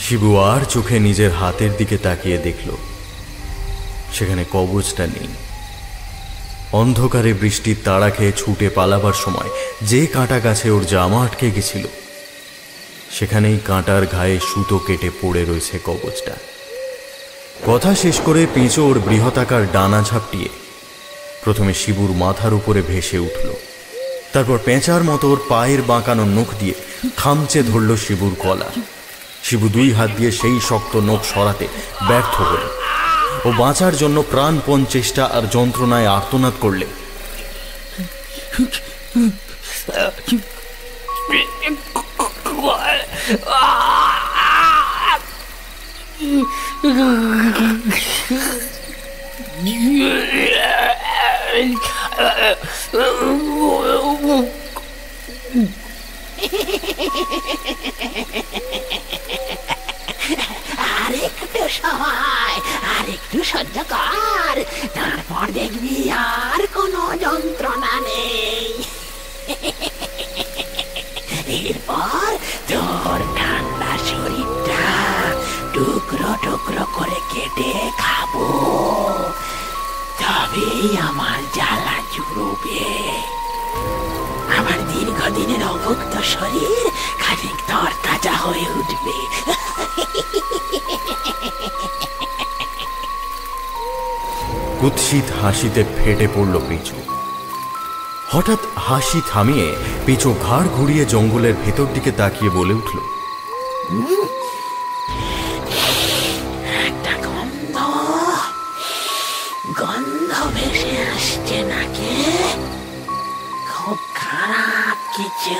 শিবু আর চোখে নিজের হাতের দিকে তাকিয়ে দেখল, সেখানে কবচটা নেই। অন্ধকারে বৃষ্টির তাড়া খেয়ে ছুটে পালাবার সময় যে কাঁটা গাছে ওর জামা আটকে গেছিল, সেখানেই কাঁটার ঘায়ে সুতো কেটে পড়ে রয়েছে কবচটা। কথা শেষ করে পেঁচো ওর বৃহতাকার ডানা ঝাপটিয়ে প্রথমে শিবুর মাথার উপরে ভেসে উঠল, তারপর পেঁচার মতো ওর পায়ের বাঁকানো নখ দিয়ে খামচে ধরল শিবুর গলা। শিবু 2 হাত দিয়ে সেই শক্ত নখ সরাতে ব্যর্থ হল। ও বাঁচার জন্য প্রাণপণ চেষ্টা আর যন্ত্রণায় আর্তনাদ করলে আরেকটু সময়, আরেকটু সহ্য কর, তারপর দেখবি আর কোনো যন্ত্রণা নেই। এরপর তোর ঠান্ডা শরীরটা টুকরো টুকরো করে কেটে খাবো, তবেই আমার জ্বালা জুড়বে। আমার দীর্ঘদিনের অভুক্ত শরীর খানিক তরতাজা হয়ে উঠবে। কুৎসিত হাসিতে ফেটে পড়ল পিচু। হঠাৎ হাসি থামিয়ে পিচু ঘাড় ঘুরিয়ে জঙ্গলের ভেতর দিকে তাকিয়ে বলে উঠল, একটা গন্ধ ভেসে আসছে নাকি? খুব খারাপ কিছু।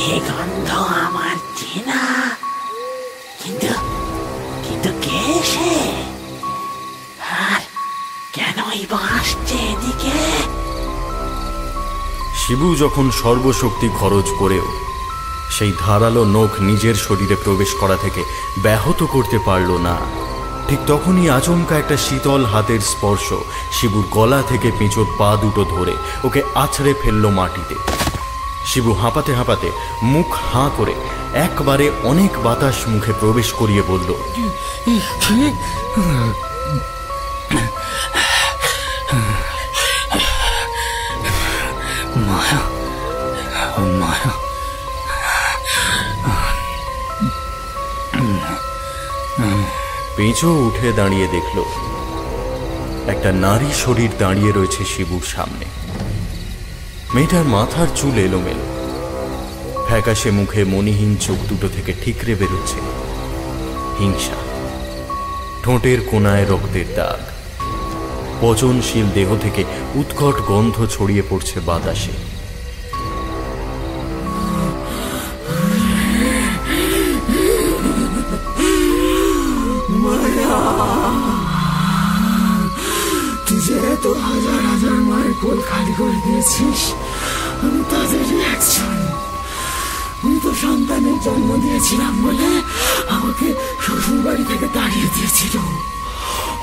এই গন্ধ আমার চেনা, কিন্তু কিন্তু কে সে? আর কেনই বা আসছে এদিকে? শিবু যখন সর্বশক্তি খরচ করেও সেই ধারালো নখ নিজের শরীরে প্রবেশ করা থেকে ব্যাহত করতে পারল না, ঠিক তখনই আচমকা একটা শীতল হাতের স্পর্শ শিবুর গলা থেকে পিঁচোর পা দুটো ধরে ওকে আছড়ে ফেলল মাটিতে। শিবু হাঁপাতে হাঁপাতে মুখ হাঁ করে একবারে অনেক বাতাস মুখে প্রবেশ করিয়ে বলল, মায়া, মায়া। পিঁচো উঠে দাঁড়িয়ে দেখল একটা নারী শরীর দাঁড়িয়ে রয়েছে শিবুর সামনে। মেয়েটার মাথার চুল এলোমেলো, ফ্যাকাশে মুখে মণিহীন চোখ দুটো থেকে ঠিকরে বেরোচ্ছে হিংসা। ঠোঁটের কোনায় রক্তের দাগ, পচনশীল দেহ থেকে উৎকট গন্ধ ছড়িয়ে পড়ছে বাতাসে। তুই যে এত হাজার হাজার মায়ের কোল খালি করে দিয়েছিস, আমি তাদেরই একজন। আমি তো সন্তানের জন্ম দিয়েছিলাম বলে আমাকে শ্বশুর বাড়ি থেকে তাড়িয়ে দিয়েছিল।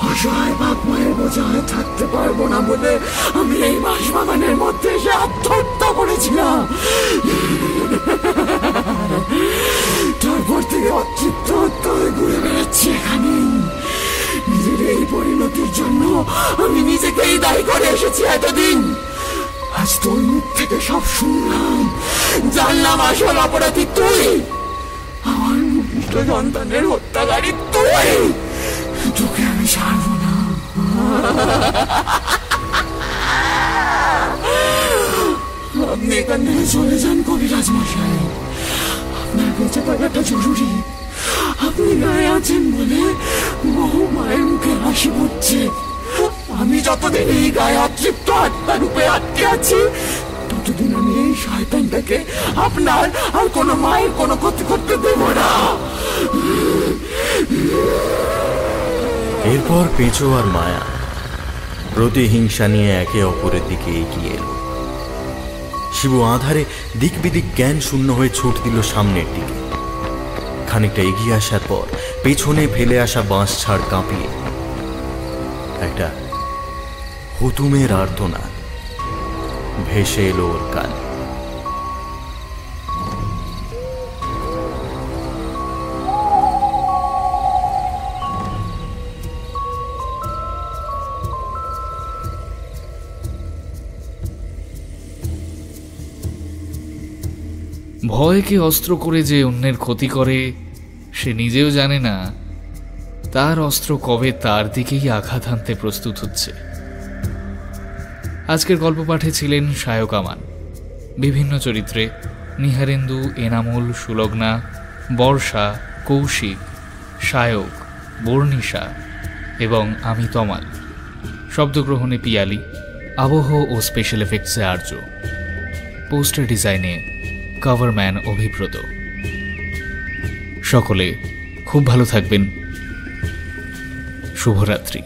অসহায় বাপ মায়ের বোঝা হয়ে থাকতে পারবো না বলে আমি এই বাঁশবাগানের মধ্যে এসে আত্মহত্যা করেছিলাম। তারপর থেকে অতৃপ্ত হয়ে ঘুরে বেড়াচ্ছি এখানে। নিজের এই পরিণতির জন্য আমি নিজেকেই দায়ী করে এসেছি এতদিন। আজ তোর মুখ থেকে সব শুনলাম, জানলাম আসল অপরাধী তুই, আমার মুক্ত সন্তানের হত্যাকারী তুই। তোকে আমি ছাড়বো না। আপনি এখান থেকে চলে যান কবিরাজ মশাই, আপনার বেঁচে থাকাটা জরুরি। আপনি গায়ে আছেন বলে বহু মায়ের মুখে হাসি পড়ছে। আমি যতদিন এই গায়ে অতৃপ্ত আত্মা রূপে আটকে আছি, ততদিন আমি এই শয়তানটাকে আপনার আর কোনো মায়ের কোনো ক্ষতি করতে দেব না। এরপর পেঁচো আর মায়া প্রতিহিংসা নিয়ে একে অপরের দিকে এগিয়ে এলো। শিবু আধারে দিক বিদিক জ্ঞান শূন্য হয়ে ছুট দিল সামনের দিকে। খানিকটা এগিয়ে আসার পর পেছনে ফেলে আসা বাঁশ ছাড় কাঁপিয়ে একটা হুতুমের আর্তনাদ ভেসে এলো ওর কান। ভয়কে অস্ত্র করে যে অন্যের ক্ষতি করে সে নিজেও জানে না তার অস্ত্র কবে তার দিকেই আঘাত হানতে প্রস্তুত হচ্ছে। আজকের গল্প পাঠে ছিলেন সায়ক আমান। বিভিন্ন চরিত্রে নিহারেন্দু, এনামুল, সুলগ্না, বর্ষা, কৌশিক, সায়ক, বর্ণিশা এবং আমি তমাল। শব্দগ্রহণে পিয়ালি, আবহ ও স্পেশাল এফেক্টসে আর্য, পোস্টার ডিজাইনে কভারম্যান অভিব্রত। সকলে খুব ভালো থাকবেন। শুভরাত্রি।